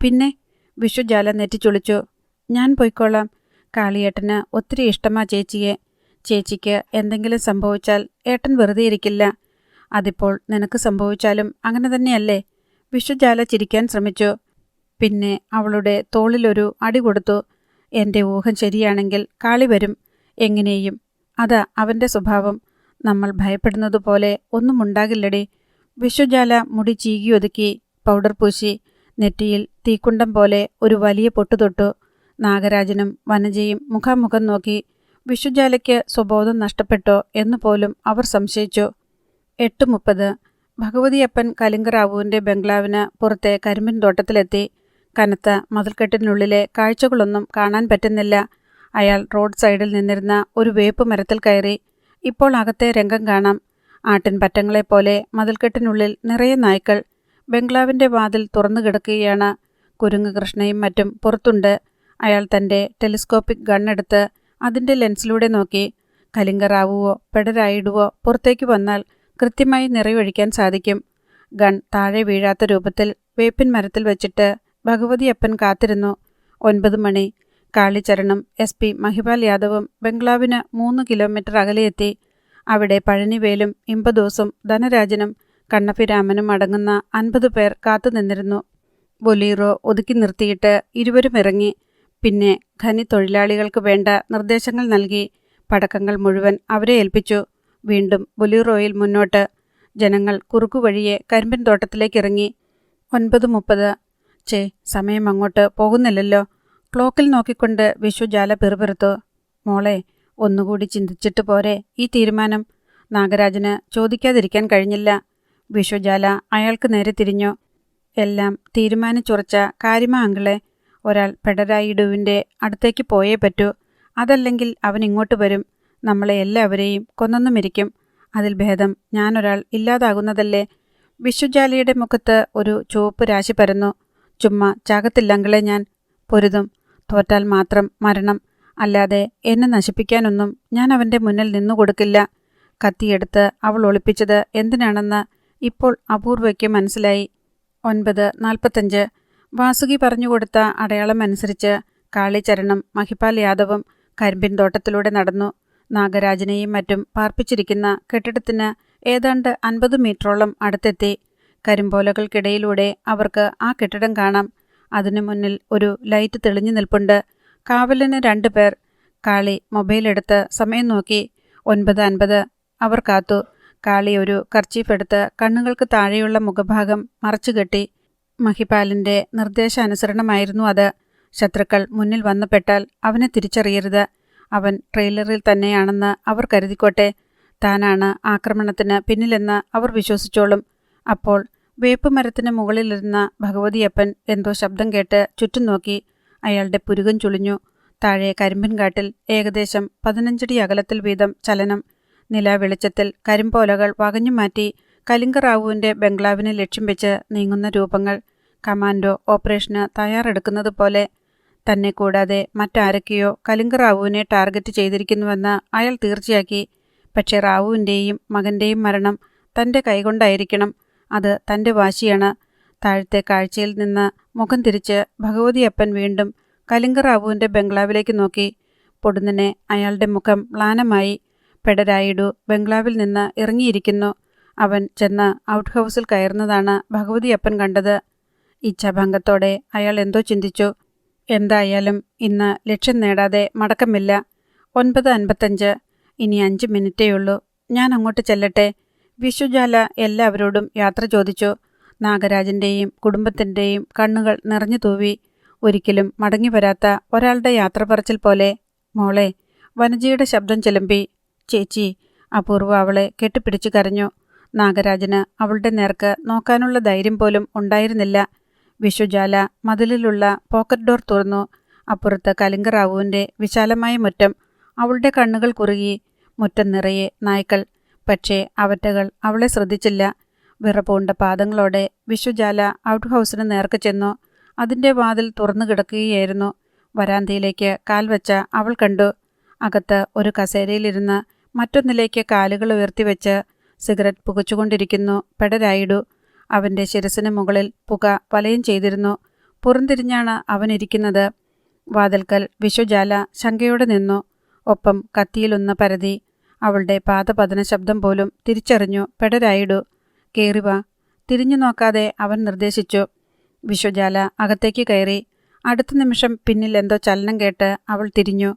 പിന്നെ? വിഷുജാല നെറ്റിച്ചുളിച്ചു. ഞാൻ പൊയ്ക്കോളാം. കാളിയേട്ടന് ഒത്തിരി ഇഷ്ടമാ ചേച്ചിയെ. ചേച്ചിക്ക് എന്തെങ്കിലും സംഭവിച്ചാൽ ഏട്ടൻ വെറുതെ ഇരിക്കില്ല. അതിപ്പോൾ നിനക്ക് സംഭവിച്ചാലും അങ്ങനെ തന്നെയല്ലേ? വിഷുജാല ചിരിക്കാൻ ശ്രമിച്ചു. പിന്നെ അവളുടെ തോളിലൊരു അടി കൊടുത്തു. എൻ്റെ ഊഹം ശരിയാണെങ്കിൽ കാളി വരും, എങ്ങനെയും. അതാ അവൻ്റെ സ്വഭാവം. നമ്മൾ ഭയപ്പെടുന്നതുപോലെ ഒന്നും ഉണ്ടാകില്ലടി. വിഷുജാല മുടി ചീകി ഒതുക്കി പൗഡർ പൂശി നെറ്റിയിൽ തീക്കുണ്ടം പോലെ ഒരു വലിയ പൊട്ടു തൊട്ടു. നാഗരാജനും വനജയും മുഖാമുഖം നോക്കി. വിഷുജാലയ്ക്ക് സ്വബോധം നഷ്ടപ്പെട്ടോ എന്ന് പോലും അവർ സംശയിച്ചു. 8:30 ഭഗവതിയപ്പൻ കലിംഗറാവുവിൻ്റെ ബംഗ്ലാവിന് പുറത്തെ കരിമ്പിൻ തോട്ടത്തിലെത്തി. കനത്ത മതിൽക്കെട്ടിനുള്ളിലെ കാഴ്ചകളൊന്നും കാണാൻ പറ്റുന്നില്ല. അയാൾ റോഡ് സൈഡിൽ നിന്നിരുന്ന ഒരു വേപ്പ് മരത്തിൽ കയറി. ഇപ്പോൾ അകത്തെ രംഗം കാണാം. ആട്ടിൻപറ്റങ്ങളെപ്പോലെ മതിൽക്കെട്ടിനുള്ളിൽ നിറയെ നായ്ക്കൾ. ബംഗ്ലാവിൻ്റെ വാതിൽ തുറന്നു കിടക്കുകയാണ്. കുരുങ്ങ് കൃഷ്ണയും മറ്റും പുറത്തുണ്ട്. അയാൾ തൻ്റെ ടെലിസ്കോപ്പിക് ഗണ്ണെടുത്ത് അതിൻ്റെ ലെൻസിലൂടെ നോക്കി. കലിംഗറാവുവോ പെടരായിടുവോ പുറത്തേക്ക് വന്നാൽ കൃത്യമായി നിറയൊഴിക്കാൻ സാധിക്കും. ഗൺ താഴെ വീഴാത്ത രൂപത്തിൽ വേപ്പിൻ മരത്തിൽ വെച്ചിട്ട് ഭഗവതിയപ്പൻ കാത്തിരുന്നു. 9 മണി. കാളിച്ചരണും SP മഹിപാൽ യാദവും ബംഗ്ലാവിന് 3 കിലോമീറ്റർ അകലെയെത്തി. അവിടെ പഴനിവേലും ഇമ്പദോസും ധനരാജനും കണ്ണപ്പിരാമനും അടങ്ങുന്ന 50 പേർ കാത്തുനിന്നിരുന്നു. ബൊലീറോ ഒതുക്കി നിർത്തിയിട്ട് ഇരുവരും ഇറങ്ങി. പിന്നെ ഖനി തൊഴിലാളികൾക്ക് വേണ്ട നിർദ്ദേശങ്ങൾ നൽകി. പടക്കങ്ങൾ മുഴുവൻ അവരെ ഏൽപ്പിച്ചു. വീണ്ടും ബൊലീറോയിൽ മുന്നോട്ട്. ജനങ്ങൾ കുറുക്കുവഴിയെ കരിമ്പിൻ തോട്ടത്തിലേക്കിറങ്ങി. 9:30. സമയം അങ്ങോട്ട് പോകുന്നില്ലല്ലോ. ക്ലോക്കിൽ നോക്കിക്കൊണ്ട് വിഷുജാല പിറുപിറുത്തു. മോളെ, ഒന്നുകൂടി ചിന്തിച്ചിട്ട് പോരെ ഈ തീരുമാനം? നാഗരാജന് ചോദിക്കാതിരിക്കാൻ കഴിഞ്ഞില്ല. വിഷുജാല അയാൾക്ക് നേരെ തിരിഞ്ഞു. എല്ലാം തീരുമാനിച്ചുറച്ച കാര്യമാ അങ്കിളെ. ഒരാൾ പെടരായിഡുവിൻ്റെ അടുത്തേക്ക് പോയേ പറ്റൂ. അതല്ലെങ്കിൽ അവൻ ഇങ്ങോട്ട് വരും. നമ്മളെ എല്ലാവരെയും കൊന്നൊന്നുമിരിക്കും. അതിൽ ഭേദം ഞാനൊരാൾ ഇല്ലാതാകുന്നതല്ലേ. വിഷുജാലിയുടെ മുഖത്ത് ഒരു ചുവപ്പ് രാശി പരന്നു. ചുമ്മാ ചാകത്തില്ലങ്കിളെ ഞാൻ. പൊരുതും. തോറ്റാൽ മാത്രം മരണം. അല്ലാതെ എന്നെ നശിപ്പിക്കാനൊന്നും ഞാൻ അവൻ്റെ മുന്നിൽ നിന്നുകൊടുക്കില്ല. കത്തിയെടുത്ത് അവൾ ഒളിപ്പിച്ചത് എന്തിനാണെന്ന് ഇപ്പോൾ അപൂർവയ്ക്ക് മനസ്സിലായി. 9:45. വാസുകി പറഞ്ഞുകൊടുത്ത അടയാളം അനുസരിച്ച് കാളിച്ചരണും മഹിപാൽ യാദവും കരിമ്പിൻ തോട്ടത്തിലൂടെ നടന്നു. നാഗരാജനെയും മറ്റും പാർപ്പിച്ചിരിക്കുന്ന കെട്ടിടത്തിന് ഏതാണ്ട് 50 മീറ്ററോളം അടുത്തെത്തി. കരിമ്പോലകൾക്കിടയിലൂടെ അവർക്ക് ആ കെട്ടിടം കാണാം. അതിനു മുന്നിൽ ഒരു ലൈറ്റ് തെളിഞ്ഞു നിൽപ്പുണ്ട്. കാവലിന് 2 പേർ. കാളി മൊബൈലെടുത്ത് സമയം നോക്കി. 9:50. അവർ കാത്തു. കാളി ഒരു കർച്ചീഫ് എടുത്ത് കണ്ണുകൾക്ക് താഴെയുള്ള മുഖഭാഗം മറച്ചുകെട്ടി. മഹിപാലിൻ്റെ നിർദ്ദേശാനുസരണമായിരുന്നു അത്. ശത്രുക്കൾ മുന്നിൽ വന്നുപെട്ടാൽ അവനെ തിരിച്ചറിയരുത്. അവൻ ട്രെയിലറിൽ തന്നെയാണെന്ന് അവർ കരുതിക്കോട്ടെ. താനാണ് ആക്രമണത്തിന് പിന്നിലെന്ന് അവർ വിശ്വസിച്ചോളും. അപ്പോൾ വേപ്പുമരത്തിന് മുകളിലിരുന്ന ഭഗവതിയപ്പൻ എന്തോ ശബ്ദം കേട്ട് ചുറ്റും നോക്കി. അയാളുടെ പുരുകം ചുളിഞ്ഞു. താഴെ കരിമ്പിൻകാട്ടിൽ ഏകദേശം 15 അടി അകലത്തിൽ വീതം ചലനം. നിലാവെളിച്ചത്തിൽ കരിമ്പോലകൾ വകഞ്ഞുമാറ്റി കലിംഗറാവുവിൻ്റെ ബംഗ്ലാവിനെ ലക്ഷ്യം വെച്ച് നീങ്ങുന്ന രൂപങ്ങൾ. കമാൻഡോ ഓപ്പറേഷന് തയ്യാറെടുക്കുന്നത് പോലെ. തന്നെ കൂടാതെ മറ്റാരൊക്കെയോ കലിംഗറാവുവിനെ ടാർഗറ്റ് ചെയ്തിരിക്കുന്നുവെന്ന് അയാൾ തീർച്ചയാക്കി. പക്ഷേ റാവുവിൻ്റെയും മകൻ്റെയും മരണം തൻ്റെ കൈകൊണ്ടായിരിക്കണം. അത് തൻ്റെ വാശിയാണ്. താഴത്തെ കാഴ്ചയിൽ നിന്ന് മുഖം തിരിച്ച് ഭഗവതിയപ്പൻ വീണ്ടും കലിംഗറാവുവിൻ്റെ ബംഗ്ലാവിലേക്ക് നോക്കി. പൊടുന്നനെ അയാളുടെ മുഖം മ്ലാനമായി. പെടരായിഡു ബംഗ്ലാവിൽ നിന്ന് ഇറങ്ങിയിരിക്കുന്നു. അവൻ ചെന്ന് ഔട്ട് ഹൗസിൽ കയറുന്നതാണ് ഭഗവതിയപ്പൻ കണ്ടത്. ഇച്ഛാഭംഗത്തോടെ അയാൾ എന്തോ ചിന്തിച്ചു. എന്തായാലും ഇന്ന് ലക്ഷ്യം നേടാതെ മടക്കമില്ല. 9:55. ഇനി 5 മിനിറ്റേയുള്ളൂ. ഞാൻ അങ്ങോട്ട് ചെല്ലട്ടെ. വിഷുജാല എല്ലാവരോടും യാത്ര ചോദിച്ചു. നാഗരാജൻ്റെയും കുടുംബത്തിൻ്റെയും കണ്ണുകൾ നിറഞ്ഞു തൂവി. ഒരിക്കലും മടങ്ങി വരാത്ത ഒരാളുടെ യാത്ര പറച്ചിൽ പോലെ. മോളെ. വനജയുടെ ശബ്ദം ചിലമ്പി. ചേച്ചി. അപൂർവ അവളെ കെട്ടിപ്പിടിച്ചു കരഞ്ഞു. നാഗരാജന് അവളുടെ നേർക്ക് നോക്കാനുള്ള ധൈര്യം പോലും ഉണ്ടായിരുന്നില്ല. വിഷുജാല മതിലിലുള്ള പോക്കറ്റ് ഡോർ തുറന്നു. അപ്പുറത്ത് കലിംഗറാവുവിൻ്റെ വിശാലമായ മുറ്റം. അവളുടെ കണ്ണുകൾ കുറുകി. മുറ്റം നിറയെ നായ്ക്കൾ. പക്ഷേ അവറ്റകൾ അവളെ ശ്രദ്ധിച്ചില്ല. വിറപൂണ്ട പാദങ്ങളോടെ വിഷുജാല ഔട്ട് ഹൗസിന് നേർക്ക് ചെന്നു. അതിൻ്റെ വാതിൽ തുറന്നു കിടക്കുകയായിരുന്നു. വരാന്തയിലേക്ക് കാൽ വച്ച അവൾ കണ്ടു. അകത്ത് ഒരു കസേരയിലിരുന്ന് മറ്റൊന്നിലേക്ക് കാലുകൾ ഉയർത്തിവെച്ച് സിഗരറ്റ് പുകച്ചുകൊണ്ടിരിക്കുന്നു പെടരായിഡു. അവൻ്റെ ശിരസിന് മുകളിൽ പുക വലയം ചെയ്തിരുന്നു. പുറംതിരിഞ്ഞാണ് അവനിരിക്കുന്നത്. വാതിൽക്കൽ വിശ്വജാല ശങ്കയോടെ നിന്നു. ഒപ്പം കത്തിയിലൊന്ന് പരതി. അവളുടെ പാദപതന ശബ്ദം പോലും തിരിച്ചറിഞ്ഞു പെടരായിഡു. കേറിവാ. തിരിഞ്ഞു നോക്കാതെ അവൻ നിർദ്ദേശിച്ചു. വിശ്വജാല അകത്തേക്ക് കയറി. അടുത്ത നിമിഷം പിന്നിൽ എന്തോ ചലനം കേട്ട് അവൾ തിരിഞ്ഞു.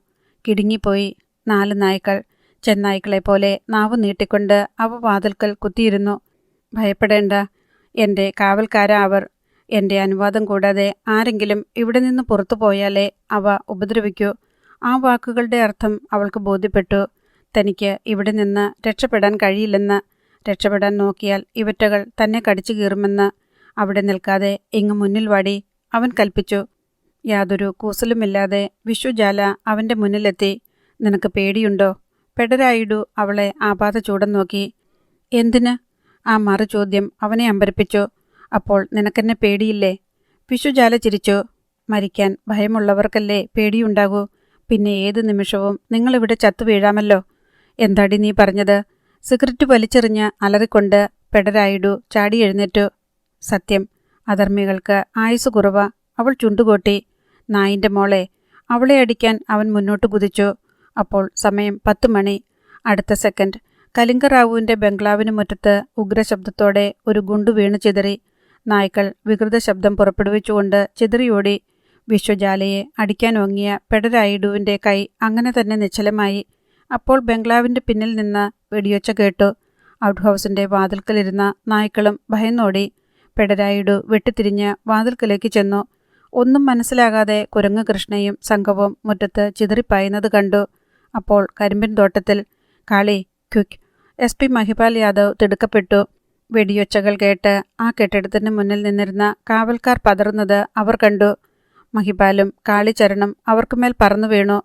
കിടുങ്ങിപ്പോയി. 4 നായ്ക്കൾ ചെന്നായ്ക്കളെപ്പോലെ നാവ് നീട്ടിക്കൊണ്ട് അവ വാതിൽക്കൽ കുത്തിയിരുന്നു. ഭയപ്പെടേണ്ട, എൻ്റെ കാവൽക്കാരാ അവർ. എൻ്റെ അനുവാദം കൂടാതെ ആരെങ്കിലും ഇവിടെ നിന്ന് പുറത്തു പോയാലേ അവ ഉപദ്രവിക്കൂ. ആ വാക്കുകളുടെ അർത്ഥം അവൾക്ക് ബോധ്യപ്പെട്ടു. തനിക്ക് ഇവിടെ നിന്ന് രക്ഷപ്പെടാൻ കഴിയില്ലെന്ന്. രക്ഷപ്പെടാൻ നോക്കിയാൽ ഇവറ്റകൾ തന്നെ കടിച്ചു കീറുമെന്ന്. അവിടെ നിൽക്കാതെ ഇങ്ങ് മുന്നിൽ വാടി, അവൻ കൽപ്പിച്ചു. യാതൊരു കൂസലുമില്ലാതെ വിശ്വജാല അവൻ്റെ മുന്നിലെത്തി. നിനക്ക് പേടിയുണ്ടോ? പെടരായിഡു അവളെ ആപാത ചൂടം നോക്കി. എന്തിന്? ആ മറുചോദ്യം അവനെ അമ്പരപ്പിച്ചു. അപ്പോൾ നിനക്കെന്നെ പേടിയില്ലേ? വിശ്വജാല ചിരിച്ചു. മരിക്കാൻ ഭയമുള്ളവർക്കല്ലേ പേടിയുണ്ടാകൂ. പിന്നെ ഏത് നിമിഷവും നിങ്ങളിവിടെ ചത്തു വീഴാമല്ലോ. എന്താടി നീ പറഞ്ഞത്? സിഗരറ്റ് വലിച്ചെറിഞ്ഞ് അലറിക്കൊണ്ട് പെടരായിഡു ചാടി എഴുന്നേറ്റു. സത്യം, അധർമ്മികൾക്ക് ആയുസ് കുറവ. അവൾ ചുണ്ടുകൊട്ടി. നായിൻ്റെ മോളെ. അവളെ അടിക്കാൻ അവൻ മുന്നോട്ട് കുതിച്ചു. അപ്പോൾ സമയം 10 മണി. അടുത്ത സെക്കൻഡ് കലിംഗറാവുവിൻ്റെ ബംഗ്ലാവിന് മുറ്റത്ത് ഉഗ്രശബ്ദത്തോടെ ഒരു ഗുണ്ടു വീണു ചിതറി. നായ്ക്കൾ വികൃത ശബ്ദം പുറപ്പെടുവിച്ചുകൊണ്ട് ചിതറിയോടി. വിശ്വജാലയെ അടിക്കാനോങ്ങിയ പെടരായിഡുവിൻ്റെ കൈ അങ്ങനെ തന്നെ നിശ്ചലമായി. അപ്പോൾ ബംഗ്ലാവിൻ്റെ പിന്നിൽ നിന്ന് വെടിയൊച്ച കേട്ടു. ഔട്ട് ഹൗസിൻ്റെ വാതിൽക്കലിരുന്ന നായ്ക്കളും ഭയന്നോടി. പെടരായിഡു വെട്ടിത്തിരിഞ്ഞ് വാതിൽക്കലേക്ക് ചെന്നു. ഒന്നും മനസ്സിലാകാതെ കുരങ്ങ് കൃഷ്ണയും സംഘവും മുറ്റത്ത് ചിതറിപ്പായുന്നത് കണ്ടു. അപ്പോൾ കരിമ്പിൻ തോട്ടത്തിൽ കാളി ക്വിക്ക്. SP മഹിപാൽ യാദവ് തിടുക്കപ്പെട്ടു. വെടിയൊച്ചകൾ കേട്ട് ആ കെട്ടിടത്തിന് മുന്നിൽ നിന്നിരുന്ന കാവൽക്കാർ പതറുന്നത് അവർ കണ്ടു. മഹിപാലും കാളിച്ചരണും അവർക്കുമേൽ പറന്നു വീണു.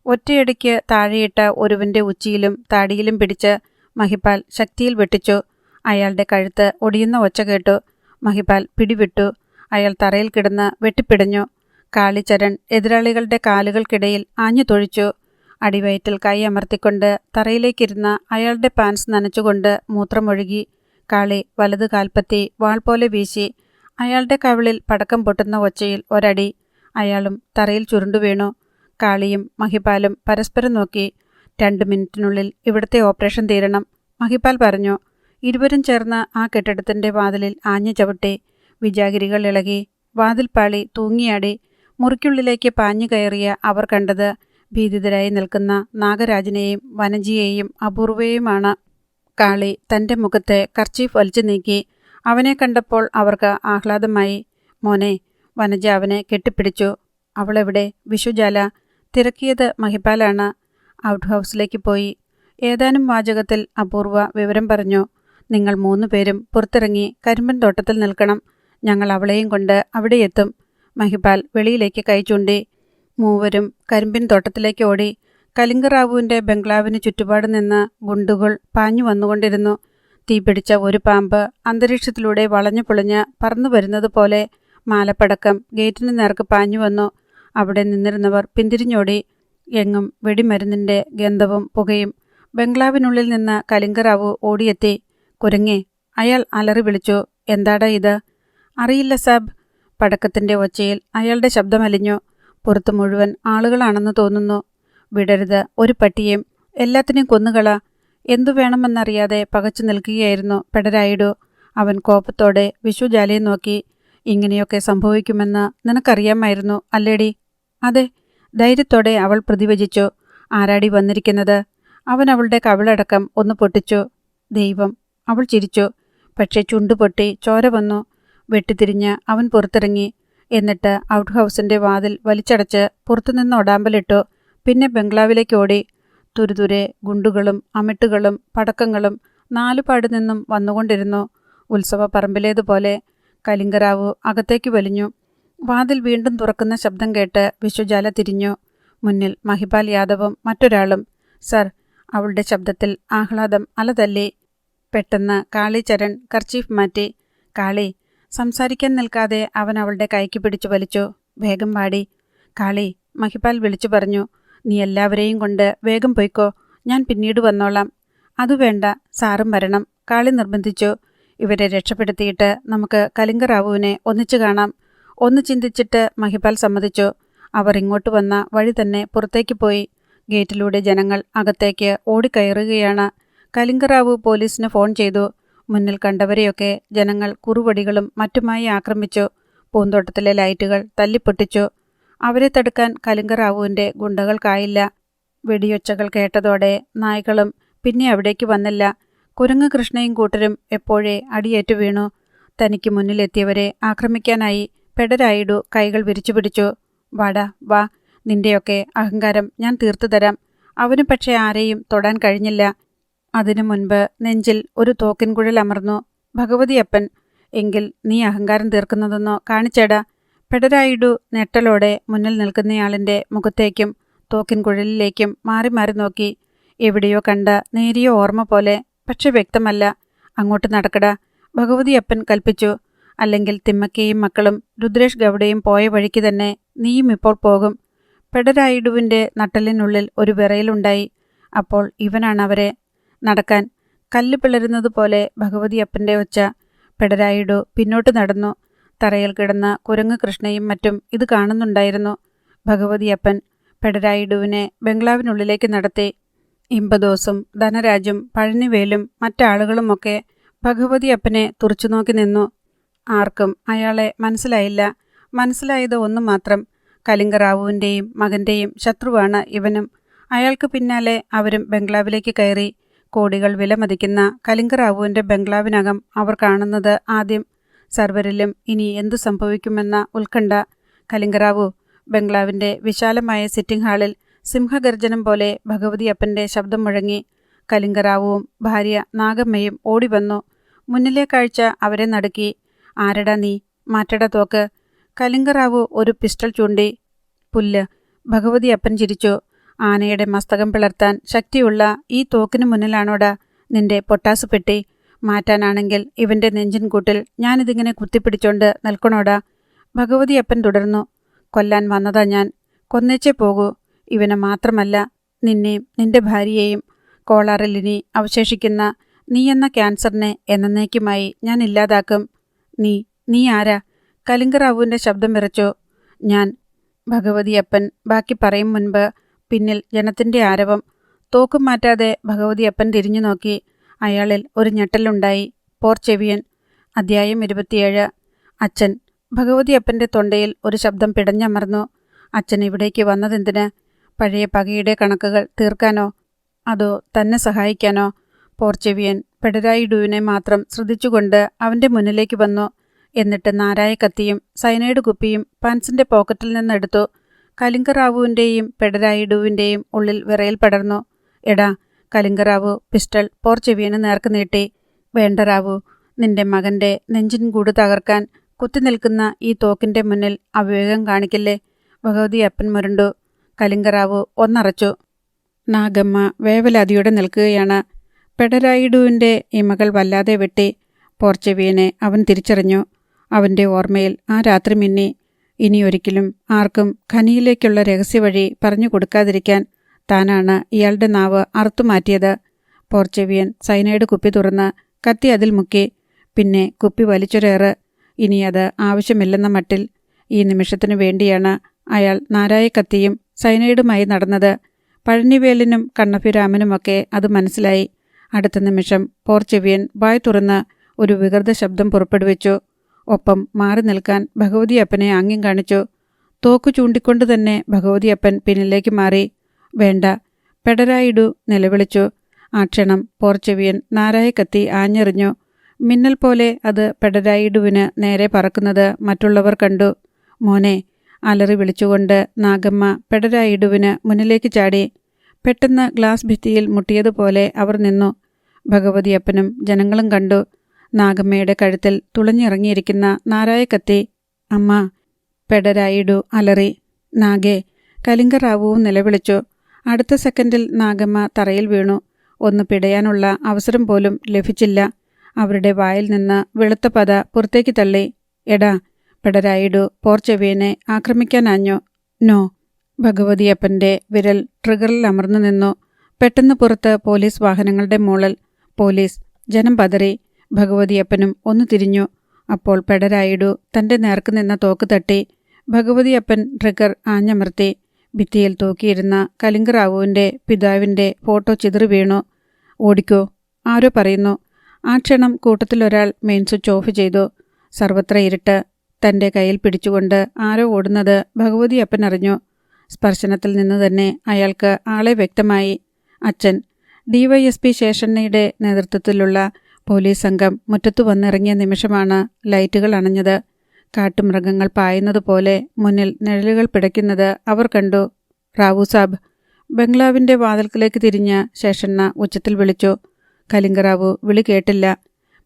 ഒറ്റയടിക്ക് താഴെയിട്ട ഒരുവൻ്റെ ഉച്ചിയിലും താടിയിലും പിടിച്ച് മഹിപാൽ ശക്തിയിൽ വെട്ടിച്ചു. അയാളുടെ കഴുത്ത് ഒടിയുന്ന ഒച്ച കേട്ടു. മഹിപാൽ പിടിവിട്ടു. അയാൾ തറയിൽ കിടന്ന് വെട്ടിപ്പിടഞ്ഞു. കാളിച്ചരൺ എതിരാളികളുടെ കാലുകൾക്കിടയിൽ ആഞ്ഞു തൊഴിച്ചു. അടിവയറ്റിൽ കൈ അമർത്തിക്കൊണ്ട് തറയിലേക്കിരുന്ന അയാളുടെ പാൻസ് നനച്ചുകൊണ്ട് മൂത്രമൊഴുകി. കാളി വലത് കാൽപ്പത്തി വാൾ പോലെ വീശി. അയാളുടെ കവിളിൽ പടക്കം പൊട്ടുന്ന ഒച്ചയിൽ ഒരടി. അയാളും തറയിൽ ചുരുണ്ടുവീണു. കാളിയും മഹിപാലും പരസ്പരം നോക്കി. 2 മിനിറ്റിനുള്ളിൽ ഇവിടുത്തെ ഓപ്പറേഷൻ തീരണം, മഹിപാൽ പറഞ്ഞു. ഇരുവരും ചേർന്ന് ആ കെട്ടിടത്തിൻ്റെ വാതിലിൽ ആഞ്ഞു ചവിട്ടി. വിജാഗിരികൾ ഇളകി. വാതിൽപ്പാളി തൂങ്ങിയാടി. മുറിക്കുള്ളിലേക്ക് പാഞ്ഞു കയറിയ അവർ കണ്ടത് ഭീതിതരായി നിൽക്കുന്ന നാഗരാജനെയും വനജിയെയും അപൂർവയെയുമാണ്. കാളി തൻ്റെ മുഖത്തെ കർച്ചീഫ് വലിച്ചു നീക്കി. അവനെ കണ്ടപ്പോൾ അവർക്ക് ആഹ്ലാദമായി. മോനെ. വനജ അവനെ കെട്ടിപ്പിടിച്ചു. അവളെവിടെ? വിശ്വജാല. തിരക്കിയത് മഹിപാലാണ്. ഔട്ട് ഹൗസിലേക്ക് പോയി. ഏതാനും വാചകത്തിൽ അപൂർവ വിവരം പറഞ്ഞു. നിങ്ങൾ 3 പേരും പുറത്തിറങ്ങി കരിമ്പൻ തോട്ടത്തിൽ നിൽക്കണം. ഞങ്ങൾ അവളെയും കൊണ്ട് അവിടെ എത്തും. മഹിപാൽ വെളിയിലേക്ക് കൈ ചൂണ്ടി. മൂവരും കരിമ്പിൻ തോട്ടത്തിലേക്ക് ഓടി. കലിംഗറാവുവിൻ്റെ ബംഗ്ലാവിന് ചുറ്റുപാട് നിന്ന് ഗുണ്ടുകൾ പാഞ്ഞു വന്നുകൊണ്ടിരുന്നു. തീപിടിച്ച ഒരു പാമ്പ് അന്തരീക്ഷത്തിലൂടെ വളഞ്ഞു പൊളിഞ്ഞ് പറന്നു വരുന്നത് പോലെ മാലപ്പടക്കം ഗേറ്റിന് നേർക്ക് പാഞ്ഞു വന്നു. അവിടെ നിന്നിരുന്നവർ പിന്തിരിഞ്ഞോടി. എങ്ങും വെടിമരുന്നിൻ്റെ ഗന്ധവും പുകയും. ബംഗ്ലാവിനുള്ളിൽ നിന്ന് കലിംഗറാവു ഓടിയെത്തി. കുരങ്ങേ. അയാൾ അലറി വിളിച്ചു. എന്താടാ ഇത്? അറിയില്ല സാബ്. പടക്കത്തിൻ്റെ ഒച്ചയിൽ അയാളുടെ ശബ്ദമലിഞ്ഞു. പുറത്തു മുഴുവൻ ആളുകളാണെന്ന് തോന്നുന്നു. വിടരുത് ഒരു പട്ടിയെയും. എല്ലാത്തിനെയും കൊന്നുകള. എന്തു വേണമെന്നറിയാതെ പകച്ചു നിൽക്കുകയായിരുന്നു പെടരായിഡു. അവൻ കോപത്തോടെ വിശ്വജാലയെ നോക്കി. ഇങ്ങനെയൊക്കെ സംഭവിക്കുമെന്ന് നിനക്കറിയാമായിരുന്നു അല്ലേടി? അതെ, ധൈര്യത്തോടെ അവൾ പ്രതിവചിച്ചു. ആരാടി വന്നിരിക്കുന്നത്? അവൻ അവളുടെ കവിളടക്കം ഒന്ന് പൊട്ടിച്ചു. ദൈവം. അവൾ ചിരിച്ചു. പക്ഷേ ചുണ്ടുപൊട്ടി ചോര വന്നു. വെട്ടിത്തിരിഞ്ഞ് അവൻ പുറത്തിറങ്ങി. എന്നിട്ട് ഔട്ട് ഹൗസിൻ്റെ വാതിൽ വലിച്ചടച്ച് പുറത്തുനിന്ന് ഒടാമ്പലിട്ടു. പിന്നെ ബംഗ്ലാവിലേക്ക് ഓടി. തുരുതുരെ ഗുണ്ടുകളും അമിട്ടുകളും പടക്കങ്ങളും 4 പാട് നിന്നും വന്നുകൊണ്ടിരുന്നു. ഉത്സവ പറമ്പിലേതുപോലെ. കലിംഗറാവു അകത്തേക്ക് വലിഞ്ഞു. വാതിൽ വീണ്ടും തുറക്കുന്ന ശബ്ദം കേട്ട് വിശ്വജാല തിരിഞ്ഞു. മുന്നിൽ മഹിപാൽ യാദവും മറ്റൊരാളും. സർ. അവളുടെ ശബ്ദത്തിൽ ആഹ്ലാദം അലതല്ലി. പെട്ടെന്ന് കാളിചരൺ കർച്ചീഫ് മാറ്റി. കാളി. സംസാരിക്കാൻ നിൽക്കാതെ അവൻ അവളുടെ കൈക്ക് പിടിച്ചു വലിച്ചു. വേഗം വാടി. കാളി. മഹിപാൽ വിളിച്ചു പറഞ്ഞു. നീ എല്ലാവരെയും കൊണ്ട് വേഗം പൊയ്ക്കോ, ഞാൻ പിന്നീട് വന്നോളാം. അതു വേണ്ട, സാറും വരണം, കാളി നിർബന്ധിച്ചു. ഇവരെ രക്ഷപ്പെടുത്തിയിട്ട് നമുക്ക് കലിംഗറാവുവിനെ ഒന്നിച്ചു കാണാം. ഒന്ന് ചിന്തിച്ചിട്ട് മഹിപാൽ സമ്മതിച്ചു. അവർ ഇങ്ങോട്ട് വന്ന വഴി തന്നെ പുറത്തേക്ക് പോയി. ഗേറ്റിലൂടെ ജനങ്ങൾ അകത്തേക്ക് ഓടിക്കയറുകയാണ്. കലിംഗറാവു പോലീസിന് ഫോൺ ചെയ്തു. മുന്നിൽ കണ്ടവരെയൊക്കെ ജനങ്ങൾ കുറുവടികളും മറ്റുമായി ആക്രമിച്ചു. പൂന്തോട്ടത്തിലെ ലൈറ്റുകൾ തല്ലിപ്പൊട്ടിച്ചു. അവരെ തടുക്കാൻ കലിംഗറാവുവിൻ്റെ ഗുണ്ടകൾക്കായില്ല. വെടിയൊച്ചകൾ കേട്ടതോടെ നായ്ക്കളും പിന്നെ അവിടേക്ക് വന്നില്ല. കുരങ്ങ് കൃഷ്ണയും കൂട്ടരും എപ്പോഴേ അടിയേറ്റു വീണു. തനിക്ക് മുന്നിലെത്തിയവരെ ആക്രമിക്കാനായി പെടരായിഡു കൈകൾ വിരിച്ചു പിടിച്ചു. വാടാ വാ, നിന്റെയൊക്കെ അഹങ്കാരം ഞാൻ തീർത്തു തരാം. അവന് പക്ഷേ ആരെയും തൊടാൻ കഴിഞ്ഞില്ല. അതിനു മുൻപ് നെഞ്ചിൽ ഒരു തോക്കിൻകുഴൽ അമർന്നു. ഭഗവതിയപ്പൻ, എങ്കിൽ നീ അഹങ്കാരം തീർക്കുന്നതെന്നോ കാണിച്ചേടാ. പെടരായിഡു ഞെട്ടലോടെ മുന്നിൽ നിൽക്കുന്നയാളിൻ്റെ മുഖത്തേക്കും തോക്കിൻകുഴലിലേക്കും മാറി മാറി നോക്കി. എവിടെയോ കണ്ട നേരിയ ഓർമ്മ പോലെ, പക്ഷെ വ്യക്തമല്ല. അങ്ങോട്ട് നടക്കടാ, ഭഗവതിയപ്പൻ കൽപ്പിച്ചു. അല്ലെങ്കിൽ തിമ്മക്കയും മക്കളും രുദ്രേഷ് ഗൗഡയും പോയ വഴിക്ക് തന്നെ നീയും ഇപ്പോൾ പോകും. പെടരായിഡുവിൻ്റെ നട്ടലിനുള്ളിൽ ഒരു വിറയലുണ്ടായി. അപ്പോൾ ഇവനാണവരെ നടക്കാൻ. കല്ല് പിളരുന്നതുപോലെ ഭഗവതിയപ്പൻ്റെ ഒച്ച. പെടരായിഡു പിന്നോട്ട് നടന്നു. തറയിൽ കിടന്ന കുരങ്ങ് കൃഷ്ണയും മറ്റും ഇത് കാണുന്നുണ്ടായിരുന്നു. ഭഗവതിയപ്പൻ പെടരായിഡുവിനെ ബംഗ്ലാവിനുള്ളിലേക്ക് നടത്തി. ഇമ്പദോസും ധനരാജും പഴനിവേലും മറ്റാളുകളുമൊക്കെ ഭഗവതിയപ്പനെ തുറച്ചുനോക്കി നിന്നു. ആർക്കും അയാളെ മനസ്സിലായില്ല. മനസ്സിലായത് ഒന്നു മാത്രം, കലിംഗറാവുവിൻ്റെയും മകൻ്റെയും ശത്രുവാണ് ഇവനും. അയാൾക്ക് പിന്നാലെ അവരും ബംഗ്ലാവിലേക്ക് കയറി. കോടികൾ വിലമതിക്കുന്ന കലിംഗറാവുവിൻ്റെ ബംഗ്ലാവിനകം അവർ കാണുന്നത് ആദ്യം. സർവരിലും ഇനി എന്തു സംഭവിക്കുമെന്ന ഉത്കണ്ഠ. കലിംഗറാവു. ബംഗ്ലാവിൻ്റെ വിശാലമായ സിറ്റിംഗ് ഹാളിൽ സിംഹഗർജനം പോലെ ഭഗവതിയപ്പൻ്റെ ശബ്ദം മുഴങ്ങി. കലിംഗറാവുവും ഭാര്യ നാഗമ്മയും ഓടിവന്നു. മുന്നിലെ കാഴ്ച അവരെ നടുക്കി. ആരടാ നീ? മാറ്റട തോക്ക്. കലിംഗറാവു ഒരു പിസ്റ്റൾ ചൂണ്ടി. പുല്ല്. ഭഗവതിയപ്പൻ ചിരിച്ചു. ആനയുടെ മസ്തകം പിളർത്താൻ ശക്തിയുള്ള ഈ തോക്കിനു മുന്നിലാണോടാ നിന്റെ പൊട്ടാസ് പെട്ടി? മാറ്റാനാണെങ്കിൽ ഇവൻ്റെ നെഞ്ചിൻകൂട്ടിൽ ഞാനിതിങ്ങനെ കുത്തിപ്പിടിച്ചോണ്ട് നിൽക്കണോടാ? ഭഗവതിയപ്പൻ തുടർന്നു. കൊല്ലാൻ വന്നതാ ഞാൻ. കൊന്നേച്ചേ പോകൂ. ഇവനെ മാത്രമല്ല, നിന്നെയും നിന്റെ ഭാര്യയെയും. കോളാറിലിനി അവശേഷിക്കുന്ന നീ എന്ന ക്യാൻസറിനെ എന്നേക്കുമായി ഞാൻ ഇല്ലാതാക്കും. നീ ആരാ? കലിംഗറാവുവിൻ്റെ ശബ്ദം വിറച്ചു. ഞാൻ. ഭഗവതിയപ്പൻ ബാക്കി പറയും മുൻപ് പിന്നിൽ ജനത്തിൻ്റെ ആരവം. തോക്കും മാറ്റാതെ ഭഗവതിയപ്പൻ തിരിഞ്ഞു നോക്കി. അയാളിൽ ഒരു ഞെട്ടലുണ്ടായി. പോർച്ചെവിയൻ. അധ്യായം 27. അച്ഛൻ. ഭഗവതിയപ്പൻ്റെ തൊണ്ടയിൽ ഒരു ശബ്ദം പിടഞ്ഞമർന്നു. അച്ഛൻ ഇവിടേക്ക് വന്നതെന്തിന്? പഴയ പകയുടെ കണക്കുകൾ തീർക്കാനോ? അതോ തന്നെ സഹായിക്കാനോ? പോർച്ചെവിയൻ പെടരായിഡുവിനെ മാത്രം ശ്രദ്ധിച്ചുകൊണ്ട് അവൻ്റെ മുന്നിലേക്ക് വന്നു. എന്നിട്ട് നാരായ കത്തിയും സയനൈഡ് കുപ്പിയും പാൻസിൻ്റെ പോക്കറ്റിൽ നിന്നെടുത്തു. കലിംഗറാവുവിൻ്റെയും പെടരായിഡുവിൻ്റെയും ഉള്ളിൽ വിറയൽ പടർന്നു. എടാ. കലിംഗറാവു പിസ്റ്റൾ പോർച്ചെവിയന് നേർക്ക് നീട്ടി. വേണ്ട റാവു, നിന്റെ മകൻ്റെ നെഞ്ചിൻകൂട് തകർക്കാൻ കുത്തിനിൽക്കുന്ന ഈ തോക്കിൻ്റെ മുന്നിൽ അവിവേകം കാണിക്കില്ലേ? ഭഗവതിയപ്പൻ മുരണ്ടു. കലിംഗറാവു ഒന്നറച്ചു. നാഗമ്മ വേവലാതിയോടെ നിൽക്കുകയാണ്. പെടരായിഡുവിൻ്റെ ഇമകൾ വല്ലാതെ വെട്ടി. പോർച്ചെവിയനെ അവൻ തിരിച്ചറിഞ്ഞു. അവൻ്റെ ഓർമ്മയിൽ ആ രാത്രി മിന്നി. ഇനിയൊരിക്കലും ആർക്കും ഖനിയിലേക്കുള്ള രഹസ്യവഴി പറഞ്ഞു കൊടുക്കാതിരിക്കാൻ താനാണ് ഇയാളുടെ നാവ് അറുത്തുമാറ്റിയത്. പോർച്ചെവിയൻ സൈനൈഡ് കുപ്പി തുറന്ന് കത്തി അതിൽ മുക്കി. പിന്നെ കുപ്പി വലിച്ചൊരേറ്. ഇനി അത് ആവശ്യമില്ലെന്ന മട്ടിൽ. ഈ നിമിഷത്തിനു വേണ്ടിയാണ് അയാൾ നാരായ കത്തിയും സൈനൈഡുമായി നടന്നത്. പഴനിവേലിനും കണ്ണഭിരാമനുമൊക്കെ അത് മനസ്സിലായി. അടുത്ത നിമിഷം പോർച്ചെവിയൻ വായ് തുറന്ന് ഒരു വികൃത ശബ്ദം പുറപ്പെടുവിച്ചു. ഒപ്പം മാറി നിൽക്കാൻ ഭഗവതിയപ്പനെ ആംഗ്യം കാണിച്ചു. തോക്ക് ചൂണ്ടിക്കൊണ്ട് തന്നെ ഭഗവതിയപ്പൻ പിന്നിലേക്ക് മാറി. വേണ്ട. പെടരായിഡു നിലവിളിച്ചു. ആ ക്ഷണം പോർച്ചെവിയൻ നാരായ കത്തി ആഞ്ഞെറിഞ്ഞു. മിന്നൽ പോലെ അത് പെടരായിഡുവിന് നേരെ പറക്കുന്നത് മറ്റുള്ളവർ കണ്ടു. മോനെ. അലറി വിളിച്ചുകൊണ്ട് നാഗമ്മ പെടരായിഡുവിന് മുന്നിലേക്ക് ചാടി. പെട്ടെന്ന് ഗ്ലാസ് ഭിത്തിയിൽ മുട്ടിയതുപോലെ അവർ നിന്നു. ഭഗവതിയപ്പനും ജനങ്ങളും കണ്ടു നാഗമ്മയുടെ കഴുത്തിൽ തുളഞ്ഞിറങ്ങിയിരിക്കുന്ന നാരായ കത്തി. അമ്മ. പെടരായിഡു അലറി. നാഗേ. കലിംഗറാവുവും നിലവിളിച്ചു. അടുത്ത സെക്കൻഡിൽ നാഗമ്മ തറയിൽ വീണു. ഒന്ന് പിടയാനുള്ള അവസരം പോലും ലഭിച്ചില്ല. അവരുടെ വായിൽ നിന്ന് വെളുത്ത പത പുറത്തേക്ക് തള്ളി. എടാ. പെടരായിഡു പോർച്ചെവിയനെ ആക്രമിക്കാനാഞ്ഞു. നോ. ഭഗവതിയപ്പൻ്റെ വിരൽ ട്രിഗറിൽ അമർന്നു നിന്നു. പെട്ടെന്ന് പുറത്ത് പോലീസ് വാഹനങ്ങളുടെ മൂളൽ. പോലീസ്. ജനം പതറി. ഭഗവതിയപ്പനും ഒന്ന് തിരിഞ്ഞു. അപ്പോൾ പെടരായിഡു തൻ്റെ നേർക്ക് നിന്ന തോക്ക് തട്ടി. ഭഗവതിയപ്പൻ ട്രിഗർ ആഞ്ഞമർത്തി. ഭിത്തിയിൽ തൂക്കിയിരുന്ന കലിംഗറാവുവിൻ്റെ പിതാവിൻ്റെ ഫോട്ടോ ചിതറി വീണു. ഓടിക്കോ, ആരോ പറയുന്നു. ആ ക്ഷണം കൂട്ടത്തിലൊരാൾ മെയിൻ സ്വിച്ച് ഓഫ് ചെയ്തു. സർവത്ര ഇരുട്ട്. തൻ്റെ കയ്യിൽ പിടിച്ചുകൊണ്ട് ആരോ ഓടുന്നത് ഭഗവതിയപ്പൻ അറിഞ്ഞു. സ്പർശനത്തിൽ നിന്ന് തന്നെ അയാൾക്ക് ആളെ വ്യക്തമായി. അച്ഛൻ. DYSP ശേഷണ്ണയുടെ നേതൃത്വത്തിലുള്ള പോലീസ് സംഘം മുറ്റത്തു വന്നിറങ്ങിയ നിമിഷമാണ് ലൈറ്റുകൾ അണഞ്ഞത്. കാട്ടുമൃഗങ്ങൾ പായുന്നതുപോലെ മുന്നിൽ നിഴലുകൾ പിടയ്ക്കുന്നത് അവർ കണ്ടു. റാവു സാബ്. ബംഗ്ലാവിൻ്റെ വാതിൽക്കിലേക്ക് തിരിഞ്ഞ ശേഷണ്ണ ഉച്ചത്തിൽ വിളിച്ചു. കലിംഗറാവു വിളി കേട്ടില്ല.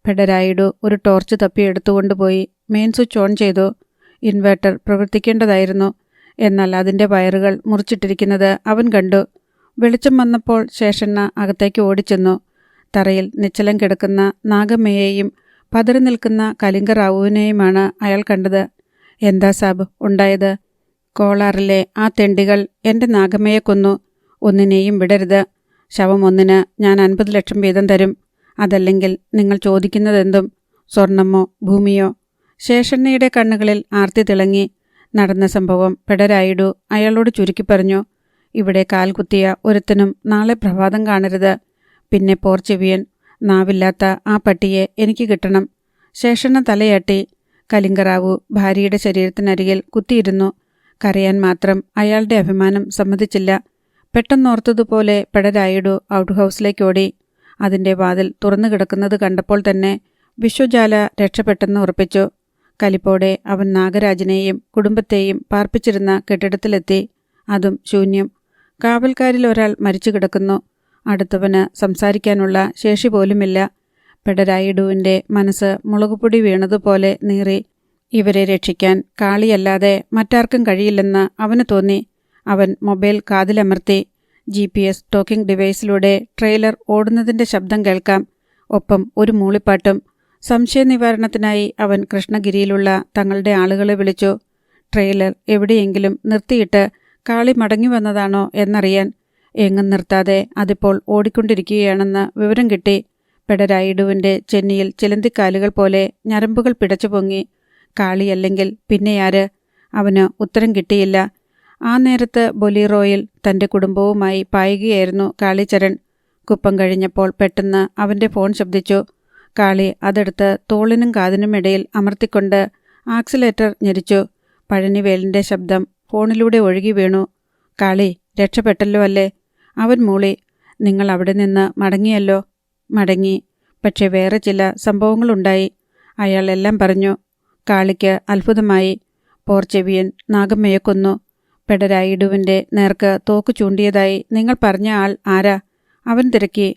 പെടരായിഡു ഒരു ടോർച്ച് തപ്പിയെടുത്തുകൊണ്ടുപോയി മെയിൻ സ്വിച്ച് ഓൺ ചെയ്തു. ഇൻവേർട്ടർ പ്രവർത്തിക്കേണ്ടതായിരുന്നു. എന്നാൽ അതിൻ്റെ വയറുകൾ മുറിച്ചിട്ടിരിക്കുന്നത് അവൻ കണ്ടു. വെളിച്ചം വന്നപ്പോൾ ശേഷണ്ണ അകത്തേക്ക് ഓടിച്ചെന്നു. തറയിൽ നിശ്ചലം കിടക്കുന്ന നാഗമ്മയെയും പതറി നിൽക്കുന്ന കലിംഗറാവുവിനെയുമാണ് അയാൾ കണ്ടത്. എന്താ സാബ് ഉണ്ടായത്? കോളാറിലെ ആ തെണ്ടികൾ എൻ്റെ നാഗമ്മയെ കൊന്നു. ഒന്നിനെയും വിടരുത്. ശവം ഒന്നിന് ഞാൻ 50 ലക്ഷം വീതം തരും. അതല്ലെങ്കിൽ നിങ്ങൾ ചോദിക്കുന്നതെന്തും. സ്വർണമോ ഭൂമിയോ? ശേഷണ്ണയുടെ കണ്ണുകളിൽ ആർത്തി തിളങ്ങി. നടന്ന സംഭവം പെടരായിഡു അയാളോട് ചുരുക്കി പറഞ്ഞു. ഇവിടെ കാൽകുത്തിയ ഒരുത്തനും നാളെ പ്രഭാതം കാണരുത്. പിന്നെ പോർച്ചെവിയൻ. നാവില്ലാത്ത ആ പട്ടിയെ എനിക്ക് കിട്ടണം. ശേഷണ്ണ തലയാട്ടി. കലിംഗറാവു ഭാര്യയുടെ ശരീരത്തിനരികിൽ കുത്തിയിരുന്നു. കരയാൻ മാത്രം അയാളുടെ അഭിമാനം സമ്മതിച്ചില്ല. പെട്ടെന്നോർത്തതുപോലെ പെടരായിഡു ഔട്ട് ഹൗസിലേക്ക് ഓടി. അതിൻ്റെ വാതിൽ തുറന്നു കിടക്കുന്നത് കണ്ടപ്പോൾ തന്നെ വിശ്വജാല രക്ഷപ്പെട്ടെന്ന് ഉറപ്പിച്ചു. കലിപ്പോടെ അവൻ നാഗരാജനെയും കുടുംബത്തെയും പാർപ്പിച്ചിരുന്ന കെട്ടിടത്തിലെത്തി. അതും ശൂന്യം. കാവൽക്കാരിൽ ഒരാൾ മരിച്ചു കിടക്കുന്നു. അടുത്തവന് സംസാരിക്കാനുള്ള ശേഷി പോലുമില്ല. പെടരായിഡുവിൻ്റെ മനസ്സ് മുളകുപൊടി വീണതുപോലെ നീറി. ഇവരെ രക്ഷിക്കാൻ കാളിയല്ലാതെ മറ്റാർക്കും കഴിയില്ലെന്ന് അവന് തോന്നി. അവൻ മൊബൈൽ കാതിലമർത്തി. GPS ടോക്കിംഗ് ഡിവൈസിലൂടെ ട്രെയിലർ ഓടുന്നതിൻ്റെ ശബ്ദം കേൾക്കാം. ഒപ്പം ഒരു മൂളിപ്പാട്ടും. സംശയനിവാരണത്തിനായി അവൻ കൃഷ്ണഗിരിയിലുള്ള തങ്ങളുടെ ആളുകളെ വിളിച്ചു. ട്രെയിലർ എവിടെയെങ്കിലും നിർത്തിയിട്ട് കാളി മടങ്ങി വന്നതാണോ എന്നറിയാൻ. എങ്ങും നിർത്താതെ അതിപ്പോൾ ഓടിക്കൊണ്ടിരിക്കുകയാണെന്ന് വിവരം കിട്ടി. പെടരായിഡുവിൻ്റെ ചെന്നിയിൽ ചിലന്തിക്കാലുകൾ പോലെ ഞരമ്പുകൾ പിടച്ചു പൊങ്ങി. കാളിയല്ലെങ്കിൽ പിന്നെയാര്? അവന് ഉത്തരം കിട്ടിയില്ല. ആ നേരത്ത് ബൊലീറോയിൽ തൻ്റെ കുടുംബവുമായി പായുകയായിരുന്നു കാളിച്ചരൺ. കുപ്പം കഴിഞ്ഞപ്പോൾ പെട്ടെന്ന് അവൻ്റെ ഫോൺ ശബ്ദിച്ചു. കാളി അതെടുത്ത് തോളിനും കാതിനും ഇടയിൽ അമർത്തിക്കൊണ്ട് ആക്സിലേറ്റർ ഞെരിച്ചു. പഴനിവേലിൻ്റെ ശബ്ദം ഫോണിലൂടെ ഒഴുകി വീണു. കാളി, രക്ഷപ്പെട്ടല്ലോ അല്ലേ? അവൻ മൂളി. നിങ്ങൾ അവിടെ നിന്ന് മടങ്ങിയല്ലോ? മടങ്ങി. പക്ഷെ വേറെ ചില സംഭവങ്ങളുണ്ടായി. അയാൾ എല്ലാം പറഞ്ഞു. കാളിക്ക് അത്ഭുതമായി. പോർച്ചെവിയൻ നാഗമ്മയെ കൊന്നു. പെടരായിഡുവിൻ്റെ നേർക്ക് തോക്ക് ചൂണ്ടിയതായി നിങ്ങൾ പറഞ്ഞ ആൾ ആരാ? അവൻ തിരക്കി.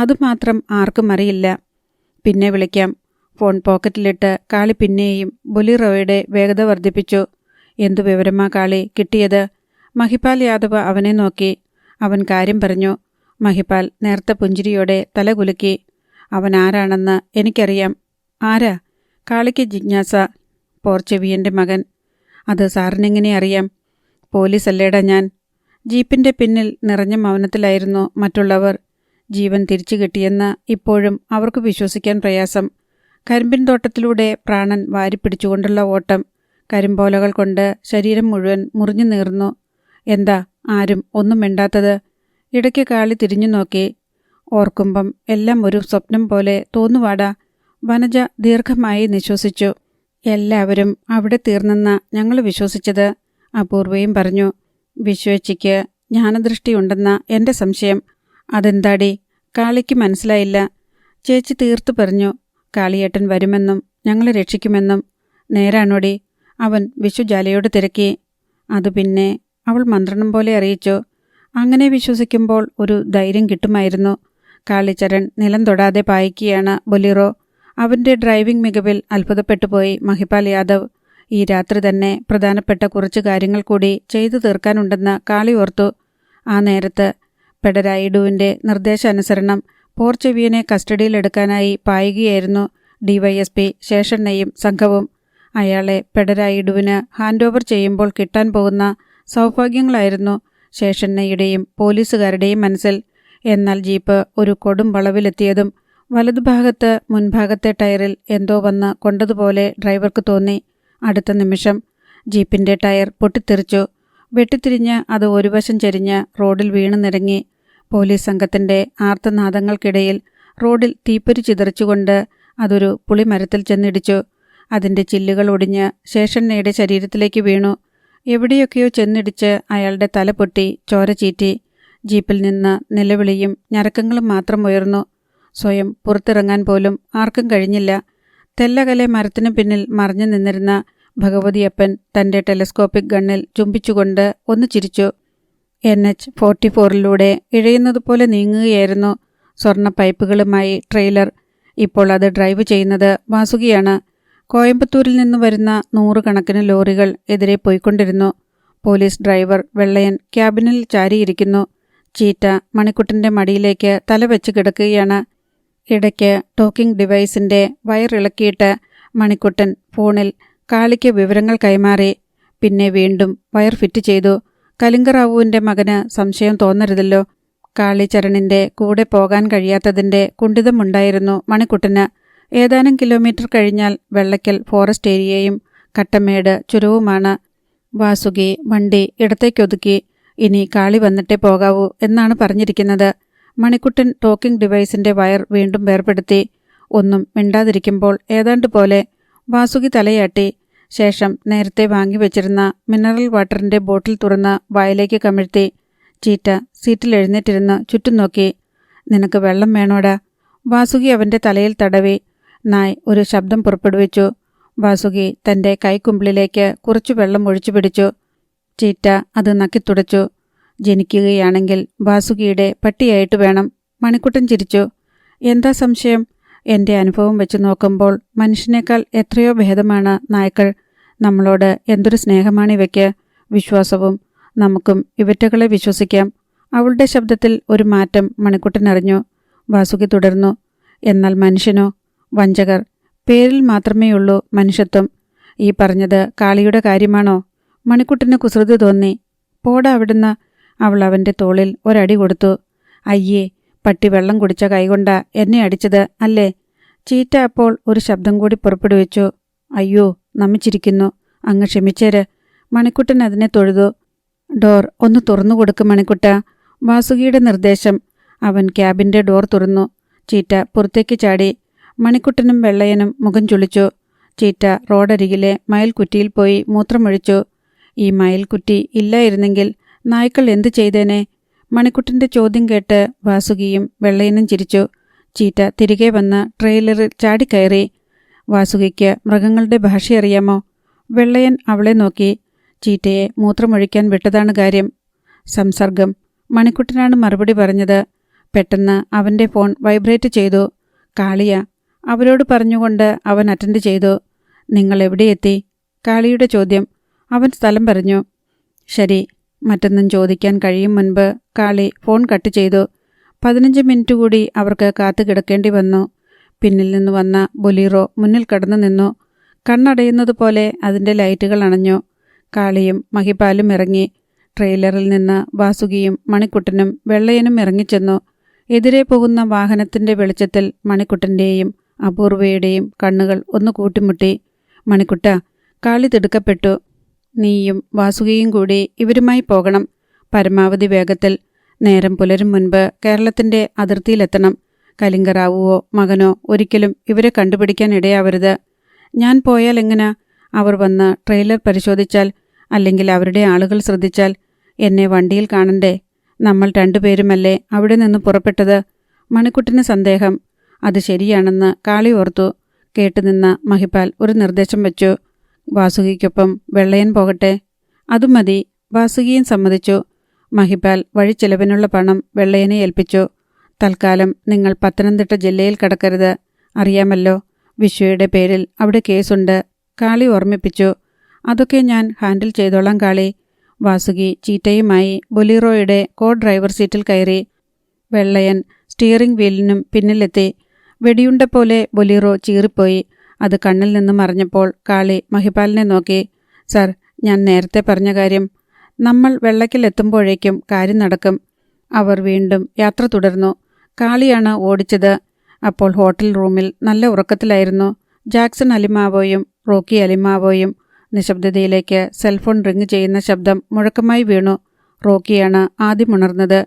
അതുമാത്രം ആർക്കും അറിയില്ല. പിന്നെ വിളിക്കാം. ഫോൺ പോക്കറ്റിലിട്ട് കാളി പിന്നെയും ബൊലീറോയുടെ വേഗത വർദ്ധിപ്പിച്ചു. എന്തു വിവരമാ കാളി കിട്ടിയത്? മഹിപാൽ യാദവ് അവനെ നോക്കി. അവൻ കാര്യം പറഞ്ഞു. മഹിപാൽ നേർത്ത പുഞ്ചിരിയോടെ തല കുലുക്കി. അവൻ ആരാണെന്ന് എനിക്കറിയാം. ആരാ? കാളിക്ക് ജിജ്ഞാസ. പോർച്ചെവിയൻ്റെ മകൻ. അത് സാറിനെങ്ങനെ അറിയാം? പോലീസല്ലേടാ ഞാൻ. ജീപ്പിൻ്റെ പിന്നിൽ നിറഞ്ഞ മൗനത്തിലായിരുന്നു മറ്റുള്ളവർ. ജീവൻ തിരിച്ചു കിട്ടിയെന്ന് ഇപ്പോഴും അവർക്ക് വിശ്വസിക്കാൻ പ്രയാസം. കരിമ്പിൻ തോട്ടത്തിലൂടെ പ്രാണൻ വാരിപ്പിടിച്ചുകൊണ്ടുള്ള ഓട്ടം. കരിമ്പോലകൾ കൊണ്ട് ശരീരം മുഴുവൻ മുറിഞ്ഞു നീർന്നു. എന്താ ആരും ഒന്നും മിണ്ടാത്തത്? ഇടയ്ക്ക് കാളി തിരിഞ്ഞു നോക്കി. ഓർക്കുമ്പം എല്ലാം ഒരു സ്വപ്നം പോലെ തോന്നുവാടാ. വനജ ദീർഘമായി നിശ്വസിച്ചു. എല്ലാവരും അവിടെ തീർന്നെന്ന ഞങ്ങൾ വിശ്വസിച്ചത്. അപൂർവയും പറഞ്ഞു. വിശ്വേച്ചിക്ക് ജ്ഞാനദൃഷ്ടിയുണ്ടെന്ന എൻ്റെ സംശയം. അതെന്താടി? കാളിക്ക് മനസ്സിലായില്ല. ചേച്ചി തീർത്തു പറഞ്ഞു. കാളിയേട്ടൻ വരുമെന്നും ഞങ്ങളെ രക്ഷിക്കുമെന്നും. നേരാണോടി? അവൻ വിശ്വജാലയോട് തിരക്കി. അത് പിന്നെ അവൾ മന്ത്രണം പോലെ അറിയിച്ചു. അങ്ങനെ വിശ്വസിക്കുമ്പോൾ ഒരു ധൈര്യം കിട്ടുമായിരുന്നു. കാളിച്ചരൺ നിലം തൊടാതെ പായിക്കുകയാണ് ബൊലീറോ. അവൻ്റെ ഡ്രൈവിംഗ് മികവിൽ അത്ഭുതപ്പെട്ടുപോയി മഹിപാൽ യാദവ്. ഈ രാത്രി തന്നെ പ്രധാനപ്പെട്ട കുറച്ച് കാര്യങ്ങൾ കൂടി ചെയ്തു തീർക്കാനുണ്ടെന്ന് കാളി ഓർത്തു. ആ നേരത്ത് പെടരായിഡുവിൻ്റെ നിർദ്ദേശാനുസരണം പോർച്ചെവിയനെ കസ്റ്റഡിയിലെടുക്കാനായി പായുകയായിരുന്നു DYSP ശേഷണ്ണയും സംഘവും. അയാളെ പെടരായിഡുവിന് ഹാൻഡ് ഓവർ ചെയ്യുമ്പോൾ കിട്ടാൻ പോകുന്ന സൗഭാഗ്യങ്ങളായിരുന്നു ശേഷണ്ണയുടെയും പോലീസുകാരുടെയും മനസ്സിൽ. എന്നാൽ ജീപ്പ് ഒരു കൊടും വളവിലെത്തിയതും വലതുഭാഗത്ത് മുൻഭാഗത്തെ ടയറിൽ എന്തോ വന്ന് കൊണ്ടതുപോലെ ഡ്രൈവർക്ക് തോന്നി. അടുത്ത നിമിഷം ജീപ്പിന്റെ ടയർ പൊട്ടിത്തെറിച്ചു. വെട്ടിത്തിരിഞ്ഞ് അത് ഒരു വശം ചെരിഞ്ഞ് റോഡിൽ വീണു നിരങ്ങി. പോലീസ് സംഘത്തിന്റെ ആർത്തനാദങ്ങൾക്കിടയിൽ റോഡിൽ തീപ്പൊരി ചിതറിച്ചുകൊണ്ട് അതൊരു പുളിമരത്തിൽ ചെന്നിടിച്ചു. അതിന്റെ ചില്ലുകൾ ഒടിഞ്ഞ് ശേഷണ്ണയുടെ ശരീരത്തിലേക്ക് വീണു. എവിടെയൊക്കെയോ ചെന്നിടിച്ച് അയാളുടെ തല പൊട്ടി ചോര ചീറ്റി. ജീപ്പിൽ നിന്ന് നിലവിളിയും ഞരക്കങ്ങളും മാത്രം ഉയർന്നു. സ്വയം പുറത്തിറങ്ങാൻ പോലും ആർക്കും കഴിഞ്ഞില്ല. തെല്ലകലെ മരത്തിനു പിന്നിൽ മറഞ്ഞു നിന്നിരുന്ന ഭഗവതിയപ്പൻ തന്റെ ടെലസ്കോപ്പിക് ഗണ്ണിൽ ചുംബിച്ചുകൊണ്ട് ഒന്ന് ചിരിച്ചു. NH-44 ഇഴയുന്നതുപോലെ നീങ്ങുകയായിരുന്നു സ്വർണ്ണ പൈപ്പുകളുമായി ട്രെയിലർ. ഇപ്പോൾ അത് ഡ്രൈവ് ചെയ്യുന്നത് വാസുകിയാണ്. കോയമ്പത്തൂരിൽ നിന്ന് വരുന്ന 100 കണക്കിന് ലോറികൾ എതിരെ പോയിക്കൊണ്ടിരുന്നു. പോലീസ് ഡ്രൈവർ വെള്ളയൻ ക്യാബിനിൽ ചാരിയിരിക്കുന്നു. ചീറ്റ മണിക്കുട്ടന്റെ മടിയിലേക്ക് തലവെച്ച് കിടക്കുകയാണ്. ഇടയ്ക്ക് ടോക്കിംഗ് ഡിവൈസിന്റെ വയറിളക്കിയിട്ട് മണിക്കുട്ടൻ ഫോണിൽ കാളിക്ക് വിവരങ്ങൾ കൈമാറി. പിന്നെ വീണ്ടും വയർ ഫിറ്റ് ചെയ്തു. കലിംഗറാവുവിന്റെ മകന് സംശയം തോന്നരുതല്ലോ. കാളിചരണിന്റെ കൂടെ പോകാൻ കഴിയാത്തതിന്റെ കുണ്ഠിതമുണ്ടായിരുന്നു മണിക്കുട്ടന്. ഏതാനും കിലോമീറ്റർ കഴിഞ്ഞാൽ വെള്ളയ്ക്കൽ ഫോറസ്റ്റ് ഏരിയയും കട്ടമേട് ചുരവുമാണ്. വാസുകി വണ്ടി ഇടത്തേക്കൊതുക്കി. ഇനി കാളി വന്നിട്ടേ പോകാവൂ എന്നാണ് പറഞ്ഞിരിക്കുന്നത്. മണിക്കുട്ടൻ ടോക്കിംഗ് ഡിവൈസിന്റെ വയർ വീണ്ടും വേർപെടുത്തി. ഒന്നും മിണ്ടാതിരിക്കുമ്പോൾ ഏതാണ്ട് പോലെ വാസുകി തലയാട്ടി. ശേഷം നേരത്തെ വാങ്ങിവെച്ചിരുന്ന മിനറൽ വാട്ടറിന്റെ ബോട്ടിൽ തുറന്ന് വായിലേക്ക് കമിഴ്ത്തി. ചീറ്റ സീറ്റിൽ എഴുന്നേറ്റിരുന്ന് ചുറ്റും നോക്കി. നിനക്ക് വെള്ളം വേണോടാ? വാസുകി അവന്റെ തലയിൽ തടവി. നായ് ഒരു ശബ്ദം പുറപ്പെടുവിച്ചു. വാസുകി തന്റെ കൈക്കുമ്പിളിലേക്ക് കുറച്ചു വെള്ളം ഒഴിച്ചു പിടിച്ചു. ചീറ്റ അത് നക്കിത്തുടച്ചു. ജനിക്കുകയാണെങ്കിൽ വാസുകിയുടെ പട്ടിയായിട്ട് വേണം. മണിക്കുട്ടൻ ചിരിച്ചു. എന്താ സംശയം? എന്റെ അനുഭവം വെച്ച് നോക്കുമ്പോൾ മനുഷ്യനേക്കാൾ എത്രയോ ഭേദമാണ് നായ്ക്കൾ. നമ്മളോട് എന്തൊരു സ്നേഹമാണിവയ്ക്ക്. വിശ്വാസവും. നമുക്കും ഇവറ്റകളെ വിശ്വസിക്കാം. അവളുടെ ശബ്ദത്തിൽ ഒരു മാറ്റം മണിക്കുട്ടനറിഞ്ഞു. വാസുകി തുടർന്നു. എന്നാൽ മനുഷ്യനോ? വഞ്ചകർ. പേരിൽ മാത്രമേയുള്ളൂ മനുഷ്യത്വം. ഈ പറഞ്ഞത് കാളിയുടെ കാര്യമാണോ? മണിക്കുട്ടന് കുസൃതി തോന്നി. പോടാ അവിടുന്ന്. അവൾ അവന്റെ തോളിൽ ഒരടി കൊടുത്തു. അയ്യേ, പട്ടി വെള്ളം കുടിച്ച കൈകൊണ്ട എന്നെ അടിച്ചത് അല്ലേ? ചീറ്റ അപ്പോൾ ഒരു ശബ്ദം കൂടി പുറപ്പെടുവിച്ചു. അയ്യോ, നമിച്ചിരിക്കുന്നു. അങ്ങ് ക്ഷമിച്ചേര്. മണിക്കുട്ടൻ അതിനെ തൊഴുതു. ഡോർ ഒന്ന് തുറന്നു കൊടുക്ക് മണിക്കുട്ട. വാസുകിയുടെ നിർദ്ദേശം. അവൻ ക്യാബിന്റെ ഡോർ തുറന്നു. ചീറ്റ പുറത്തേക്ക് ചാടി. മണിക്കുട്ടനും വെള്ളയനും മുഖം ചുളിച്ചു. ചീറ്റ റോഡരികിലെ മയിൽക്കുറ്റിയിൽ പോയി മൂത്രമൊഴിച്ചു. ഈ മയിൽക്കുറ്റി ഇല്ലായിരുന്നെങ്കിൽ നായ്ക്കൾ എന്തു ചെയ്തേനെ? മണിക്കുട്ടന്റെ ചോദ്യം കേട്ട് വാസുകിയും വെള്ളയനും ചിരിച്ചു. ചീറ്റ തിരികെ വന്ന് ട്രെയിലറിൽ ചാടിക്കയറി. വാസുകിക്ക് മൃഗങ്ങളുടെ ഭാഷയറിയാമോ? വെള്ളയൻ അവളെ നോക്കി. ചീറ്റയെ മൂത്രമൊഴിക്കാൻ വിട്ടതാണ് കാര്യം. സംസർഗം. മണിക്കുട്ടനാണ് മറുപടി പറഞ്ഞത്. പെട്ടെന്ന് അവന്റെ ഫോൺ വൈബ്രേറ്റ് ചെയ്തു. കാളിയ. അവരോട് പറഞ്ഞുകൊണ്ട് അവൻ അറ്റൻഡ് ചെയ്തു. നിങ്ങൾ എവിടെയെത്തി? കാളിയുടെ ചോദ്യം. അവൻ സ്ഥലം പറഞ്ഞു. ശരി. മറ്റൊന്നും ചോദിക്കാൻ കഴിയും മുൻപ് കാളി ഫോൺ കട്ട് ചെയ്തു. 15 മിനിറ്റ് കൂടി അവർക്ക് കാത്തു കിടക്കേണ്ടി വന്നു. പിന്നിൽ നിന്ന് വന്ന ബൊലീറോ മുന്നിൽ കടന്നു നിന്നു. കണ്ണടയുന്നതുപോലെ അതിൻ്റെ ലൈറ്റുകൾ അണഞ്ഞു. കാളിയും മഹിപാലും ഇറങ്ങി. ട്രെയിലറിൽ നിന്ന് വാസുകിയും മണിക്കുട്ടനും വെള്ളയനും ഇറങ്ങിച്ചെന്നു. എതിരെ പോകുന്ന വാഹനത്തിന്റെ വെളിച്ചത്തിൽ മണിക്കുട്ടന്റെയും അപൂർവയുടെയും കണ്ണുകൾ ഒന്ന് കൂട്ടിമുട്ടി. മണിക്കുട്ട, കാളി തിടുക്കപ്പെട്ടു. നീയും വാസുകിയും കൂടി ഇവരുമായി പോകണം. പരമാവധി വേഗത്തിൽ. നേരം പുലരും മുൻപ് കേരളത്തിന്റെ അതിർത്തിയിലെത്തണം. കലിംഗറാവുവോ മകനോ ഒരിക്കലും ഇവരെ കണ്ടുപിടിക്കാൻ ഇടയാവരുത്. ഞാൻ പോയാൽ എങ്ങനാ? അവർ വന്ന് ട്രെയിലർ പരിശോധിച്ചാൽ, അല്ലെങ്കിൽ അവരുടെ ആളുകൾ ശ്രദ്ധിച്ചാൽ എന്നെ വണ്ടിയിൽ കാണണ്ടേ? നമ്മൾ രണ്ടുപേരുമല്ലേ അവിടെ നിന്ന് പുറപ്പെട്ടത്? മണിക്കുട്ടന് സന്ദേഹം. അത് ശരിയാണെന്ന് കാളി ഓർത്തു. കേട്ടുനിന്ന മഹിപാൽ ഒരു നിർദ്ദേശം വെച്ചു. വാസുകിക്കൊപ്പം വെള്ളയൻ പോകട്ടെ. അതും മതി. വാസുകിയും സമ്മതിച്ചു. മഹിപാൽ വഴിച്ചെലവിനുള്ള പണം വെള്ളയനെ ഏൽപ്പിച്ചു. തൽക്കാലം നിങ്ങൾ പത്തനംതിട്ട ജില്ലയിൽ കടക്കരുത്. അറിയാമല്ലോ, വിശ്വയുടെ പേരിൽ അവിടെ കേസുണ്ട്. കാളി ഓർമ്മിപ്പിച്ചു. അതൊക്കെ ഞാൻ ഹാൻഡിൽ ചെയ്തോളാം കാളി. വാസുകി ചീറ്റയുമായി ബൊലീറോയുടെ കോ ഡ്രൈവർ സീറ്റിൽ കയറി. വെള്ളയൻ സ്റ്റിയറിംഗ് വീലിനും പിന്നിലെത്തി. വെടിയുണ്ട പോലെ ബൊലീറോ ചീറിപ്പോയി. അത് കണ്ണിൽ നിന്ന് മറഞ്ഞപ്പോൾ കാളി മഹിപാലിനെ നോക്കി. സർ, ഞാൻ നേരത്തെ പറഞ്ഞ കാര്യം. നമ്മൾ വെള്ളയ്ക്കലെത്തുമ്പോഴേക്കും കാര്യം നടക്കും. അവർ വീണ്ടും യാത്ര തുടർന്നു. കാളിയാണ് ഓടിച്ചത്. അപ്പോൾ ഹോട്ടൽ റൂമിൽ നല്ല ഉറക്കത്തിലായിരുന്നു ജാക്സൺ അലിമാവോയും റോക്കി അലിമാവോയും. നിശബ്ദതയിലേക്ക് സെൽഫോൺ റിങ് ചെയ്യുന്ന ശബ്ദം മുഴക്കമായി വീണു. റോക്കിയാണ് ആദ്യം ഉണർന്നത്.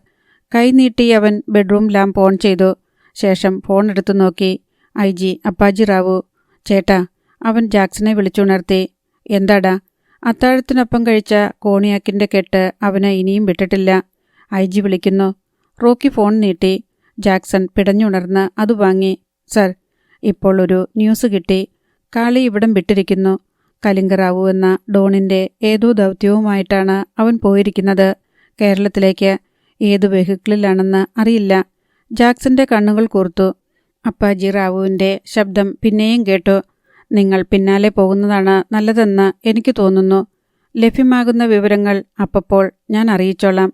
കൈനീട്ടി അവൻ ബെഡ്റൂം ലാമ്പ് ഓൺ ചെയ്തു. ശേഷം ഫോൺ എടുത്തു നോക്കി. IG അപ്പാജി റാവു. ചേട്ടാ. അവൻ ജാക്സനെ വിളിച്ചുണർത്തി. എന്താടാ? അത്താഴത്തിനൊപ്പം കഴിച്ച കോണിയാക്കിൻ്റെ കെട്ട് അവന് ഇനിയും വിട്ടിട്ടില്ല. IG വിളിക്കുന്നു. റോക്കി ഫോൺ നീട്ടി. ജാക്സൺ പിടഞ്ഞുണർന്ന് അത് വാങ്ങി. സർ, ഇപ്പോൾ ഒരു ന്യൂസ് കിട്ടി. കാളി ഇവിടം വിട്ടിരിക്കുന്നു. കലിംഗറാവു എന്ന ഡോണിൻ്റെ ഏതോ ദൗത്യവുമായിട്ടാണ് അവൻ പോയിരിക്കുന്നത് കേരളത്തിലേക്ക്. ഏതു വെഹിക്കിളിലാണെന്ന് അറിയില്ല. ജാക്സന്റെ കണ്ണുകൾ കൂർത്തു. അപ്പാജി റാവുവിൻ്റെ ശബ്ദം പിന്നെയും കേട്ടു. നിങ്ങൾ പിന്നാലെ പോകുന്നതാണ് നല്ലതെന്ന് എനിക്ക് തോന്നുന്നു. ലഭ്യമാകുന്ന വിവരങ്ങൾ അപ്പോൾ ഞാൻ അറിയിച്ചോളാം.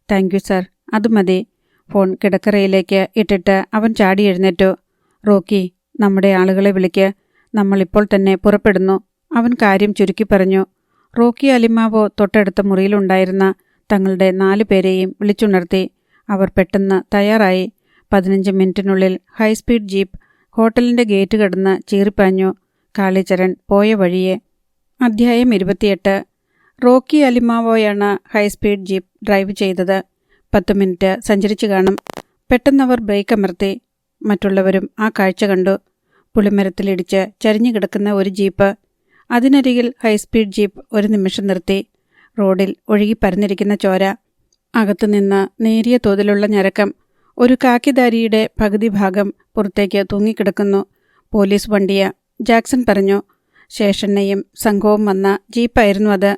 Thank you sir. അത് മതി. ഫോൺ കിടക്കറയിലേക്ക് ഇട്ടിട്ട് അവൻ ചാടി എഴുന്നേറ്റു. റോക്കി, നമ്മുടെ ആളുകളെ വിളിക്ക്. നമ്മളിപ്പോൾ തന്നെ പുറപ്പെടുന്നു. അവൻ കാര്യം ചുരുക്കി പറഞ്ഞു. റോക്കി അലിമാവോ തൊട്ടടുത്ത മുറിയിലുണ്ടായിരുന്ന തങ്ങളുടെ 4 പേരെയും വിളിച്ചുണർത്തി. അവർ പെട്ടെന്ന് തയ്യാറായി. 15 മിനിറ്റിനുള്ളിൽ ഹൈസ്പീഡ് ജീപ്പ് ഹോട്ടലിൻ്റെ ഗേറ്റ് കടന്ന് ചീറിപ്പാഞ്ഞു. കാളിചരൺ പോയ വഴിയെ. അധ്യായം 28. റോക്കി അലിമാവോയാണ് ഹൈസ്പീഡ് ജീപ്പ് ഡ്രൈവ് ചെയ്തത്. 10 മിനിറ്റ് സഞ്ചരിച്ചു കാണും. പെട്ടെന്നവർ ബ്രേക്ക് അമർത്തി. മറ്റുള്ളവരും ആ കാഴ്ച കണ്ടു. പുളിമരത്തിലിടിച്ച് ചരിഞ്ഞു കിടക്കുന്ന ഒരു ജീപ്പ്. അതിനരികിൽ ഹൈസ്പീഡ് ജീപ്പ് ഒരു നിമിഷം നിർത്തി. റോഡിൽ ഒഴുകി പരന്നിരിക്കുന്ന ചോര. അകത്തുനിന്ന് നേരിയ തോതിലുള്ള ഞരക്കം. ഒരു കാക്കിധാരിയുടെ പകുതി ഭാഗം പുറത്തേക്ക് തൂങ്ങിക്കിടക്കുന്നു. പോലീസ് വണ്ടിയ, ജാക്സൺ പറഞ്ഞു. ശേഷണ്ണയും സംഘവും വന്ന ജീപ്പായിരുന്നു അത്.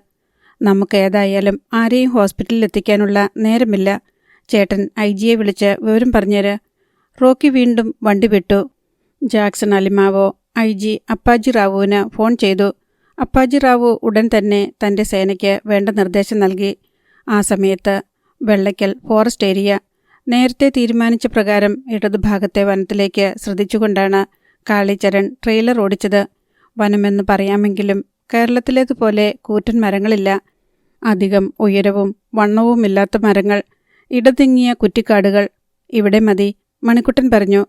നമുക്ക് ഏതായാലും ആരെയും ഹോസ്പിറ്റലിൽ എത്തിക്കാനുള്ള നേരമില്ല. ചേട്ടൻ IGയെ വിളിച്ച് വിവരം പറഞ്ഞേര്. റോക്കി വീണ്ടും വണ്ടി വിട്ടു. ജാക്സൺ അലിമാവോ IG അപ്പാജി റാവുവിന് ഫോൺ ചെയ്തു. അപ്പാജി റാവു ഉടൻ തന്നെ തൻ്റെ സേനയ്ക്ക് വേണ്ട നിർദ്ദേശം നൽകി. ആ സമയത്ത് വെള്ളയ്ക്കൽ ഫോറസ്റ്റ് ഏരിയ. നേരത്തെ തീരുമാനിച്ച പ്രകാരം ഇടതുഭാഗത്തെ വനത്തിലേക്ക് ശ്രദ്ധിച്ചുകൊണ്ടാണ് കാളിചരൺ ട്രെയിലർ ഓടിച്ചത്. വനമെന്ന് പറയാമെങ്കിലും കേരളത്തിലേതുപോലെ കൂറ്റൻ മരങ്ങളില്ല. അധികം ഉയരവും വണ്ണവുമില്ലാത്ത മരങ്ങൾ, ഇടതിങ്ങിയ കുറ്റിക്കാടുകൾ. ഇവിടെ മതി, മണിക്കുട്ടൻ പറഞ്ഞു.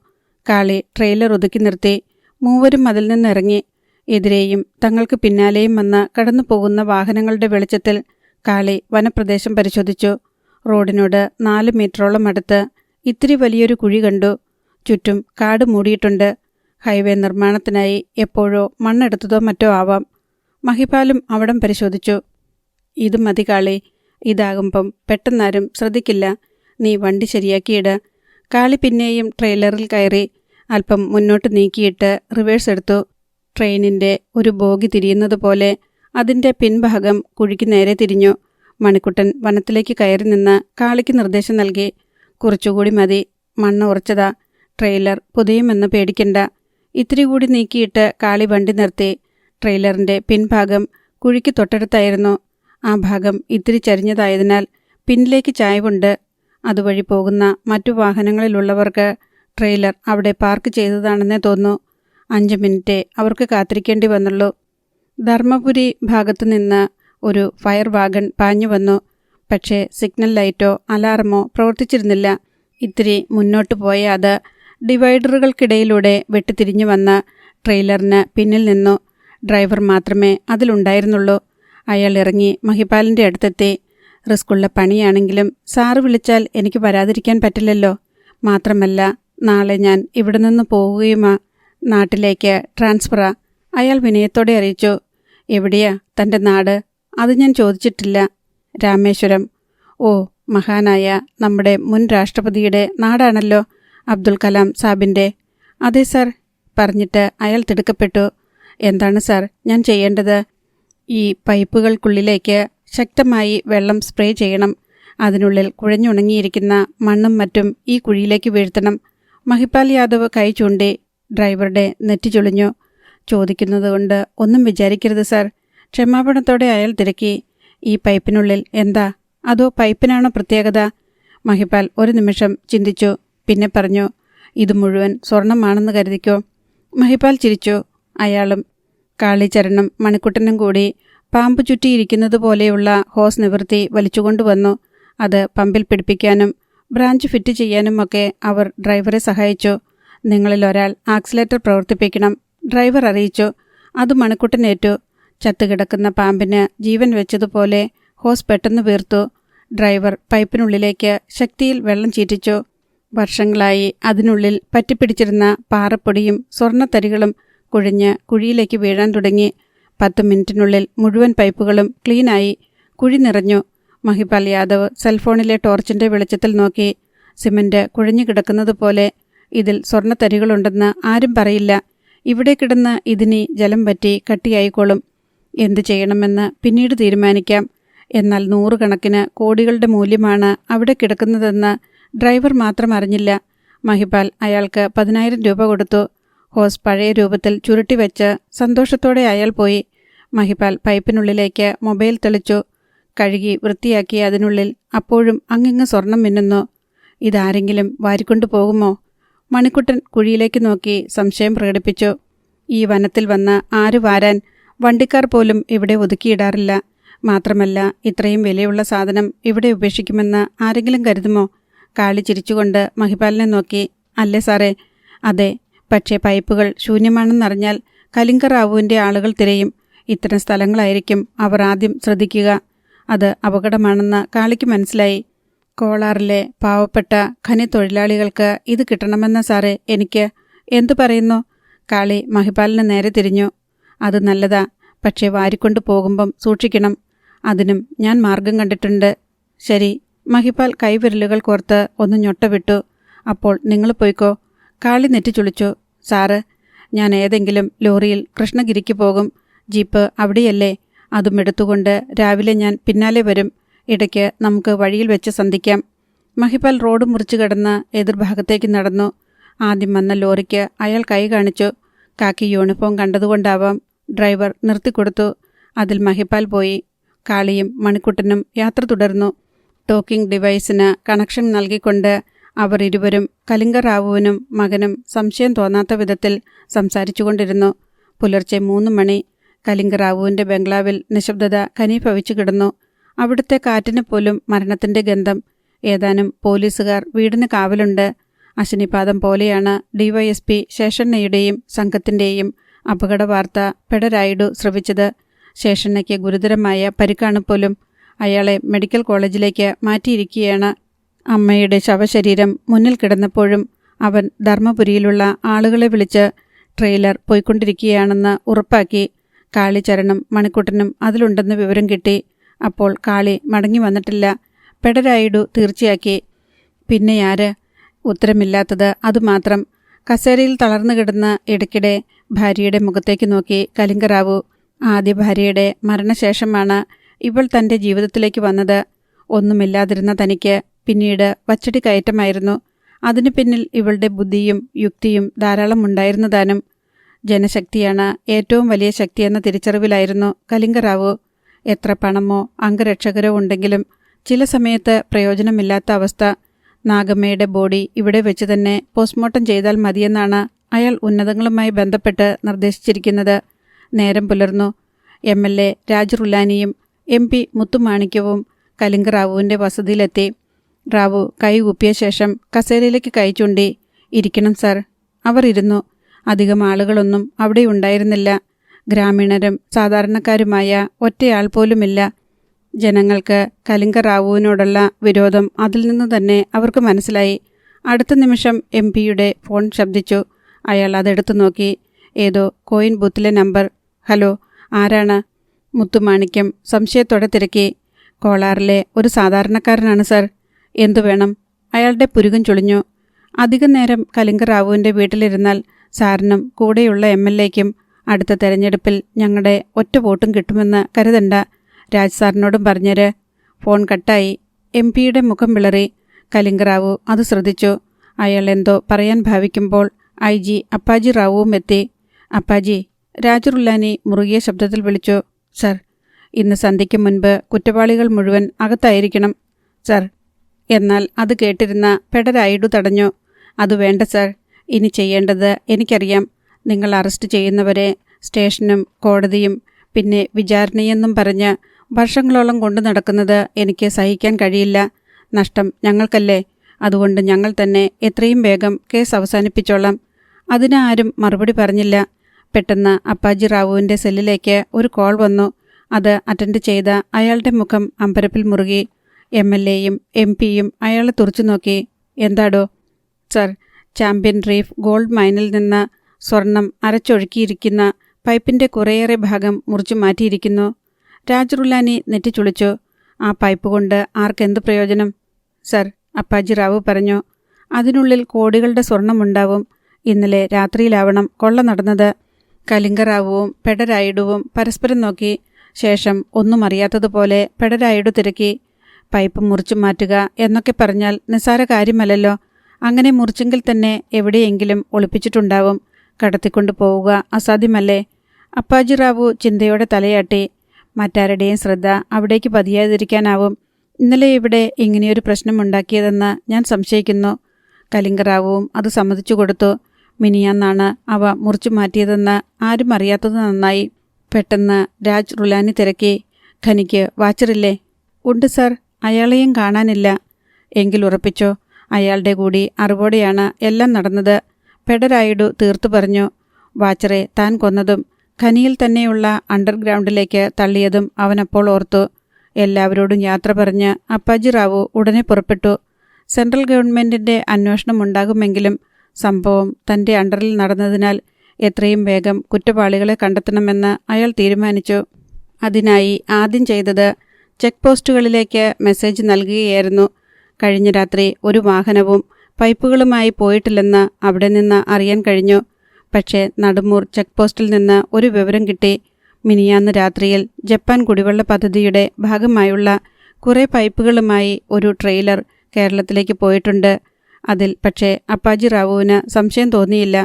കാളി ട്രെയിലർ ഒതുക്കി നിർത്തി. മൂവരും അതിൽ നിന്നിറങ്ങി. എതിരെയും തങ്ങൾക്ക് പിന്നാലെയും വന്ന് കടന്നു പോകുന്ന വാഹനങ്ങളുടെ വെളിച്ചത്തിൽ കാളി വനപ്രദേശം പരിശോധിച്ചു. റോഡിനോട് 4 മീറ്ററോളം അടുത്ത് ഇത്തിരി വലിയൊരു കുഴി കണ്ടു. ചുറ്റും കാട് മൂടിയിട്ടുണ്ട്. ഹൈവേ നിർമ്മാണത്തിനായി എപ്പോഴോ മണ്ണെടുത്തതോ മറ്റോ ആവാം. മഹിപാലും അവിടം പരിശോധിച്ചു. ഇത് മതി കാളി. ഇതാകുമ്പം പെട്ടെന്നാരും ശ്രദ്ധിക്കില്ല. നീ വണ്ടി ശരിയാക്കിയിട്. കാളി പിന്നെയും ട്രെയിലറിൽ കയറി. അല്പം മുന്നോട്ട് നീക്കിയിട്ട് റിവേഴ്സ് എടുത്തു. ട്രെയിനിൻ്റെ ഒരു ബോഗി തിരിയുന്നത് പോലെ അതിൻ്റെ പിൻഭാഗം കുഴിക്ക് നേരെ തിരിഞ്ഞു. മണിക്കുട്ടൻ വനത്തിലേക്ക് കയറി നിന്ന് കാളിക്ക് നിർദ്ദേശം നൽകി. കുറച്ചുകൂടി മതി, മണ്ണ് ഉറച്ചതാ. ട്രെയിലർ പുതിയുമെന്ന് പേടിക്കണ്ട. ഇത്തിരി കൂടി നീക്കിയിട്ട് കാളി വണ്ടി നിർത്തി. ട്രെയിലറിൻ്റെ പിൻഭാഗം കുഴിക്ക് തൊട്ടടുത്തായിരുന്നു. ആ ഭാഗം ഇത്തിരി ചരിഞ്ഞതായതിനാൽ പിന്നിലേക്ക് ചായ്വുണ്ട്. അതുവഴി പോകുന്ന മറ്റു വാഹനങ്ങളിലുള്ളവർക്ക് ട്രെയിലർ അവിടെ പാർക്ക് ചെയ്തതാണെന്നേ തോന്നൂ. 5 മിനിറ്റേ അവർക്ക് കാത്തിരിക്കേണ്ടി വന്നുള്ളൂ. ധർമ്മപുരി ഭാഗത്തു നിന്ന് ഒരു ഫയർ വാഗൺ പാഞ്ഞു വന്നു. പക്ഷേ സിഗ്നൽ ലൈറ്റോ അലാറമോ പ്രവർത്തിച്ചിരുന്നില്ല. ഇത്തിരി മുന്നോട്ട് പോയ അത് ഡിവൈഡറുകൾക്കിടയിലൂടെ വെട്ടിത്തിരിഞ്ഞു വന്ന ട്രെയിലറിന് പിന്നിൽ നിന്നു. ഡ്രൈവർ മാത്രമേ അതിലുണ്ടായിരുന്നുള്ളൂ. അയാൾ ഇറങ്ങി മഹിപാലിൻ്റെ അടുത്തെത്തി. റിസ്ക്കുള്ള പണിയാണെങ്കിലും സാറ് വിളിച്ചാൽ എനിക്ക് വരാതിരിക്കാൻ പറ്റില്ലല്ലോ. മാത്രമല്ല നാളെ ഞാൻ ഇവിടെ നിന്ന് പോവുകയുമാ. നാട്ടിലേക്ക് ട്രാൻസ്ഫറാ. അയാൾ വിനയത്തോടെ അറിയിച്ചു. എവിടെയാ തൻ്റെ നാട്? അത് ഞാൻ ചോദിച്ചിട്ടില്ല. രാമേശ്വരം. ഓ, മഹാനായ നമ്മുടെ മുൻ രാഷ്ട്രപതിയുടെ നാടാണല്ലോ, അബ്ദുൽ കലാം സാബിൻ്റെ. അതെ സാർ. പറഞ്ഞിട്ട് അയാൾ തിടുക്കപ്പെട്ടു. എന്താണ് സാർ ഞാൻ ചെയ്യേണ്ടത്? ഈ പൈപ്പുകൾക്കുള്ളിലേക്ക് ശക്തമായി വെള്ളം സ്പ്രേ ചെയ്യണം. അതിനുള്ളിൽ കുഴഞ്ഞുണങ്ങിയിരിക്കുന്ന മണ്ണും മറ്റും ഈ കുഴിയിലേക്ക് വീഴ്ത്തണം. മഹിപാൽ യാദവ് കൈ ചൂണ്ടി. ഡ്രൈവറുടെ നെറ്റി ചുളിഞ്ഞു. ചോദിക്കുന്നതുകൊണ്ട് ഒന്നും വിചാരിക്കരുത് സാർ. ക്ഷമാപണത്തോടെ അയാൾ തിരക്കി. ഈ പൈപ്പിനുള്ളിൽ എന്താ? അതോ പൈപ്പിനാണോ പ്രത്യേകത? മഹിപാൽ ഒരു നിമിഷം ചിന്തിച്ചു. പിന്നെ പറഞ്ഞു, ഇത് മുഴുവൻ സ്വർണമാണെന്ന് കരുതിക്കോ. മഹിപാൽ ചിരിച്ചു. അയാളും കാളിചരണും മണിക്കുട്ടനും കൂടി പാമ്പ് ചുറ്റിയിരിക്കുന്നത് പോലെയുള്ള ഹോസ് നിവർത്തി വലിച്ചുകൊണ്ടുവന്നു. അത് പമ്പിൽ പിടിപ്പിക്കാനും ബ്രാഞ്ച് ഫിറ്റ് ചെയ്യാനുമൊക്കെ അവർ ഡ്രൈവറെ സഹായിച്ചു. നിങ്ങളിൽ ഒരാൾ ആക്സിലേറ്റർ പ്രവർത്തിപ്പിക്കണം, ഡ്രൈവർ അറിയിച്ചു. അത് മണിക്കുട്ടനേറ്റു. ചത്തുകിടക്കുന്ന പാമ്പിന് ജീവൻ വെച്ചതുപോലെ ഹോസ് പെട്ടെന്ന് വീർത്തു. ഡ്രൈവർ പൈപ്പിനുള്ളിലേക്ക് ശക്തിയിൽ വെള്ളം ചീറ്റിച്ചു. വർഷങ്ങളായി അതിനുള്ളിൽ പറ്റിപ്പിടിച്ചിരുന്ന പാറപ്പൊടിയും സ്വർണ്ണത്തരികളും കുഴിഞ്ഞ് കുഴിയിലേക്ക് വീഴാൻ തുടങ്ങി. 10 മിനിറ്റിനുള്ളിൽ മുഴുവൻ പൈപ്പുകളും ക്ലീനായി. കുഴി നിറഞ്ഞു. മഹിപാൽ യാദവ് സെൽഫോണിലെ ടോർച്ചിൻ്റെ വെളിച്ചത്തിൽ നോക്കി. സിമന്റ് കുഴഞ്ഞു കിടക്കുന്നത് പോലെ. ഇതിൽ സ്വർണ്ണത്തരികളുണ്ടെന്ന് ആരും പറയില്ല. ഇവിടെ കിടന്ന് ഇതിനി ജലം പറ്റി കട്ടിയായിക്കോളും. എന്തു ചെയ്യണമെന്ന് പിന്നീട് തീരുമാനിക്കാം. എന്നാൽ 100 കണക്കിന് കോടികളുടെ മൂല്യമാണ് അവിടെ കിടക്കുന്നതെന്ന് ഡ്രൈവർ മാത്രം അറിഞ്ഞില്ല. മഹിപാൽ അയാൾക്ക് 10,000 രൂപ കൊടുത്തു. ഹോസ് പഴയ രൂപത്തിൽ ചുരുട്ടിവെച്ച് സന്തോഷത്തോടെ അയാൾ പോയി. മഹിപാൽ പൈപ്പിനുള്ളിലേക്ക് മൊബൈൽ തെളിച്ചു. കഴുകി വൃത്തിയാക്കി അതിനുള്ളിൽ അപ്പോഴും അങ്ങിങ്ങ് സ്വർണം മിന്നുന്നു. ഇതാരെങ്കിലും വാരിക്കൊണ്ടു പോകുമോ? മണിക്കുട്ടൻ കുഴിയിലേക്ക് നോക്കി സംശയം പ്രകടിപ്പിച്ചു. ഈ വനത്തിൽ വന്ന് ആര് വാരാൻ? വണ്ടിക്കാർ പോലും ഇവിടെ ഒതുക്കിയിടാറില്ല. മാത്രമല്ല, ഇത്രയും വിലയുള്ള സാധനം ഇവിടെ ഉപേക്ഷിക്കുമെന്ന് ആരെങ്കിലും കരുതുമോ? കാളി ചിരിച്ചുകൊണ്ട് മഹിപാലിനെ നോക്കി. അല്ലേ സാറേ? അതെ, പക്ഷേ പൈപ്പുകൾ ശൂന്യമാണെന്നറിഞ്ഞാൽ കലിംഗ റാവുവിൻ്റെ ആളുകൾ തിരയും. ഇത്തരം സ്ഥലങ്ങളായിരിക്കും അവർ ആദ്യം ശ്രദ്ധിക്കുക. അത് അപകടമാണെന്ന് കാളിക്ക് മനസ്സിലായി. കോളാറിലെ പാവപ്പെട്ട ഖനി തൊഴിലാളികൾക്ക് ഇത് കിട്ടണമെന്ന സാറേ എനിക്ക്. എന്തു പറയുന്നു? കാളി മഹിപാലിന് നേരെ തിരിഞ്ഞു. അത് നല്ലതാ, പക്ഷേ വാരിക്കൊണ്ടു പോകുമ്പം സൂക്ഷിക്കണം. അതിനും ഞാൻ മാർഗം കണ്ടിട്ടുണ്ട്. ശരി. മഹിപാൽ കൈവിരലുകൾ കോർത്ത് ഒന്ന് ഞൊട്ടവിട്ടു. അപ്പോൾ നിങ്ങൾ പോയിക്കോ. കാളി നെറ്റിച്ചുളിച്ചു. സാറ്, ഞാൻ ഏതെങ്കിലും ലോറിയിൽ കൃഷ്ണഗിരിക്ക് പോകും. ജീപ്പ് അവിടെയല്ലേ? അതും എടുത്തുകൊണ്ട് രാവിലെ ഞാൻ പിന്നാലെ വരും. ഇടയ്ക്ക് നമുക്ക് വഴിയിൽ വെച്ച് സന്ധിക്കാം. മഹിപാൽ റോഡ് മുറിച്ചു കിടന്ന് എതിർഭാഗത്തേക്ക് നടന്നു. ആദ്യം വന്ന ലോറിക്ക് അയാൾ കൈ കാണിച്ചു. കാക്കി യൂണിഫോം കണ്ടതുകൊണ്ടാവാം ഡ്രൈവർ നിർത്തിക്കൊടുത്തു. അതിൽ മഹിപാൽ പോയി. കാളിയും മണിക്കുട്ടനും യാത്ര തുടർന്നു. ടോക്കിംഗ് ഡിവൈസിന് കണക്ഷൻ നൽകിക്കൊണ്ട് അവർ ഇരുവരും കലിംഗ റാവുവിനും മകനും സംശയം തോന്നാത്ത വിധത്തിൽ സംസാരിച്ചുകൊണ്ടിരുന്നു. പുലർച്ചെ 3 മണി. കലിംഗ റാവുവിൻ്റെ ബംഗ്ലാവിൽ നിശബ്ദത ഖനീഭവിച്ചു കിടന്നു. അവിടുത്തെ കാറ്റിന് പോലും മരണത്തിൻ്റെ ഗന്ധം. ഏതാനും പോലീസുകാർ വീടിന് കാവലുണ്ട്. അശനിപാതം പോലെയാണ് ഡിവൈഎസ്പി ശേഷണ്ണയുടെയും സംഘത്തിൻ്റെയും അപകട വാർത്ത പെടരായിഡു ശ്രവിച്ചത്. ശേഷണ്ണയ്ക്ക് ഗുരുതരമായ പരിക്കാണ് പോലും. അയാളെ മെഡിക്കൽ കോളേജിലേക്ക് മാറ്റിയിരിക്കുകയാണ്. അമ്മയുടെ ശവശരീരം മുന്നിൽ കിടന്നപ്പോഴും അവൻ ധർമ്മപുരിയിലുള്ള ആളുകളെ വിളിച്ച് ട്രെയിലർ പോയിക്കൊണ്ടിരിക്കുകയാണെന്ന് ഉറപ്പാക്കി. കാളിച്ചരണും മണിക്കുട്ടനും അതിലുണ്ടെന്ന് വിവരം കിട്ടി. അപ്പോൾ കാളി മടങ്ങി വന്നിട്ടില്ല. പെടരായിഡു തീർച്ചയാക്കി. പിന്നെയാര്? ഉത്തരമില്ലാത്തത് അതുമാത്രം. കസേരയിൽ തളർന്നു കിടന്ന ഇടയ്ക്കിടെ ഭാര്യയുടെ മുഖത്തേക്ക് നോക്കി കലിംഗ റാവു. ആദ്യ ഭാര്യയുടെ മരണശേഷമാണ് ഇവൾ തൻ്റെ ജീവിതത്തിലേക്ക് വന്നത്. ഒന്നുമില്ലാതിരുന്ന തനിക്ക് പിന്നീട് വച്ചടി കയറ്റമായിരുന്നു. അതിനു പിന്നിൽ ഇവളുടെ ബുദ്ധിയും യുക്തിയും ധാരാളം ഉണ്ടായിരുന്നതാനും. ജനശക്തിയാണ് ഏറ്റവും വലിയ ശക്തിയെന്ന തിരിച്ചറിവിലായിരുന്നു കലിംഗ റാവു. എത്ര പണമോ അംഗരക്ഷകരോ ഉണ്ടെങ്കിലും ചില സമയത്ത് പ്രയോജനമില്ലാത്ത അവസ്ഥ. നാഗമ്മയുടെ ബോഡി ഇവിടെ വെച്ച് തന്നെ പോസ്റ്റ്മോർട്ടം ചെയ്താൽ മതിയെന്നാണ് അയാൾ ഉന്നതങ്ങളുമായി ബന്ധപ്പെട്ട് നിർദ്ദേശിച്ചിരിക്കുന്നത്. നേരം പുലർന്നു. MLA Raj റുലാനിയും MP മുത്തുമാണിക്യവും Kalinga റാവുവിൻ്റെ വസതിയിലെത്തി. റാവു കൈ കൂപ്പിയ ശേഷം കസേരയിലേക്ക് കൈ ചൂണ്ടി. ഇരിക്കണം സർ. അവർ ഇരുന്നു. അധികം ആളുകളൊന്നും അവിടെ ഉണ്ടായിരുന്നില്ല. ഗ്രാമീണരും സാധാരണക്കാരുമായ ഒറ്റയാൾ പോലുമില്ല. ജനങ്ങൾക്ക് കലിംഗ റാവുവിനോടുള്ള വിരോധം അതിൽ നിന്ന് തന്നെ അവർക്ക് മനസ്സിലായി. അടുത്ത നിമിഷം MP-യുടെ ഫോൺ ശബ്ദിച്ചു. അയാൾ അതെടുത്തു നോക്കി. ഏതോ കോയിൻ ബൂത്തിലെ നമ്പർ. ഹലോ, ആരാണ്? മുത്തുമാണിക്യം സംശയത്തോടെ തിരക്കി. കോളാറിലെ ഒരു സാധാരണക്കാരനാണ് സർ. എന്തു വേണം? അയാളുടെ പുരുകം ചുളിഞ്ഞു. അധികം നേരം കലിംഗ റാവുവിൻ്റെ വീട്ടിലിരുന്നാൽ സാറിനും കൂടെയുള്ള MLA-ക്കും അടുത്ത തെരഞ്ഞെടുപ്പിൽ ഞങ്ങളുടെ ഒറ്റ വോട്ടും കിട്ടുമെന്ന് കരുതണ്ട. രാജ് സാറിനോടും പറഞ്ഞേര്. ഫോൺ കട്ടായി. MP-യുടെ മുഖം വിളറി. കലിംഗ റാവു അത് ശ്രദ്ധിച്ചു. അയാൾ എന്തോ പറയാൻ ഭാവിക്കുമ്പോൾ IG അപ്പാജി റാവുവും എത്തി. അപ്പാജി, രാജ് റുലാനി മുറുകിയ ശബ്ദത്തിൽ വിളിച്ചു. സർ, ഇന്ന് സന്ധ്യയ്ക്ക് മുൻപ് കുറ്റവാളികൾ മുഴുവൻ അകത്തായിരിക്കണം. സർ. എന്നാൽ അത് കേട്ടിരുന്ന പെടരായിഡു തടഞ്ഞു. അത് വേണ്ട സർ. ഇനി ചെയ്യേണ്ടത് എനിക്കറിയാം. നിങ്ങൾ അറസ്റ്റ് ചെയ്യുന്നവരെ സ്റ്റേഷനും കോടതിയും പിന്നെ വിചാരണയെന്നും പറഞ്ഞ് വർഷങ്ങളോളം കൊണ്ടു നടക്കുന്നത് എനിക്ക് സഹിക്കാൻ കഴിയില്ല. നഷ്ടം ഞങ്ങൾക്കല്ലേ. അതുകൊണ്ട് ഞങ്ങൾ തന്നെ എത്രയും വേഗം കേസ് അവസാനിപ്പിച്ചോളാം. അതിന് ആരും മറുപടി പറഞ്ഞില്ല. പെട്ടെന്ന് അപ്പാജി റാവുവിൻ്റെ സെല്ലിലേക്ക് ഒരു കോൾ വന്നു. അത് അറ്റൻഡ് ചെയ്ത അയാളുടെ മുഖം അമ്പരപ്പിൽ മുറുകി. MLAയും MP-യും അയാളെ തുറച്ചു നോക്കി. എന്താടോ? സർ, ചാമ്പ്യൻ റീഫ് ഗോൾഡ് മൈനിൽ നിന്ന് സ്വർണം അരച്ചൊഴുക്കിയിരിക്കുന്ന പൈപ്പിൻ്റെ കുറേയേറെ ഭാഗം മുറിച്ചു മാറ്റിയിരിക്കുന്നു. രാജറുലാനി നെറ്റിച്ചുളിച്ചു. ആ പൈപ്പ് കൊണ്ട് ആർക്കെന്ത് പ്രയോജനം? സർ, അപ്പാജി റാവു പറഞ്ഞു. അതിനുള്ളിൽ കോടികളുടെ സ്വർണമുണ്ടാവും. ഇന്നലെ രാത്രിയിലാവണം കൊള്ള നടന്നത്. കലിംഗറാവുവും പെഡരായിഡുവും പരസ്പരം നോക്കി. ശേഷം ഒന്നും അറിയാത്തതുപോലെ പെഡരായിഡു തിരക്കി. പൈപ്പ് മുറിച്ചു മാറ്റുക എന്നൊക്കെ പറഞ്ഞാൽ നിസ്സാര കാര്യമല്ലല്ലോ. അങ്ങനെ മുറിച്ചെങ്കിൽ തന്നെ എവിടെയെങ്കിലും ഒളിപ്പിച്ചിട്ടുണ്ടാവും. കടത്തിക്കൊണ്ടു പോവുക അസാധ്യമല്ലേ? അപ്പാജി റാവു ചിന്തയോടെ തലയാട്ടി. മറ്റാരുടെയും ശ്രദ്ധ അവിടേക്ക് പതിയാതിരിക്കാനാവും ഇന്നലെ ഇവിടെ ഇങ്ങനെയൊരു പ്രശ്നമുണ്ടാക്കിയതെന്ന് ഞാൻ സംശയിക്കുന്നു. കലിംഗറാവുവും അത് സമ്മതിച്ചു കൊടുത്തു. മിനിയാന്നാണ് അവ മുറിച്ചു മാറ്റിയതെന്ന് ആരും അറിയാത്തത് നന്നായി. പെട്ടെന്ന് രാജ് റുലാനി തിരക്കി. ഖനിക്ക് വാച്ചറില്ലേ? ഉണ്ട് സർ, അയാളെയും കാണാനില്ല. എങ്കിൽ ഉറപ്പിച്ചോ, അയാളുടെ കൂടി അറിവോടെയാണ് എല്ലാം നടന്നത്. പെഡരായിഡു തീർത്തു പറഞ്ഞു. വാച്ചറെ താൻ കൊന്നതും ഖനിയിൽ തന്നെയുള്ള അണ്ടർഗ്രൗണ്ടിലേക്ക് തള്ളിയതും അവനപ്പോൾ ഓർത്തു. എല്ലാവരോടും യാത്ര പറഞ്ഞ് അപ്പാജി റാവു ഉടനെ പുറപ്പെട്ടു. സെൻട്രൽ ഗവൺമെൻറ്റിൻ്റെ അന്വേഷണം ഉണ്ടാകുമെങ്കിലും സംഭവം തൻ്റെ അണ്ടറിൽ നടന്നതിനാൽ എത്രയും വേഗം കുറ്റവാളികളെ കണ്ടെത്തണമെന്ന് അയാൾ തീരുമാനിച്ചു. അതിനായി ആദ്യം ചെയ്തത് ചെക്ക് പോസ്റ്റുകളിലേക്ക് മെസ്സേജ് നൽകുകയായിരുന്നു. കഴിഞ്ഞ രാത്രി ഒരു വാഹനവും പൈപ്പുകളുമായി പോയിട്ടില്ലെന്ന് അവിടെ നിന്ന് അറിയാൻ കഴിഞ്ഞു. പക്ഷേ നടുമൂർ ചെക്ക് പോസ്റ്റിൽ നിന്ന് ഒരു വിവരം കിട്ടി. മിനിയാന്ന് രാത്രിയിൽ ജപ്പാൻ കുടിവെള്ള പദ്ധതിയുടെ ഭാഗമായുള്ള കുറേ പൈപ്പുകളുമായി ഒരു ട്രെയിലർ കേരളത്തിലേക്ക് പോയിട്ടുണ്ട്. അതിൽ പക്ഷേ അപ്പാജി റാവുവിന് സംശയം തോന്നിയില്ല.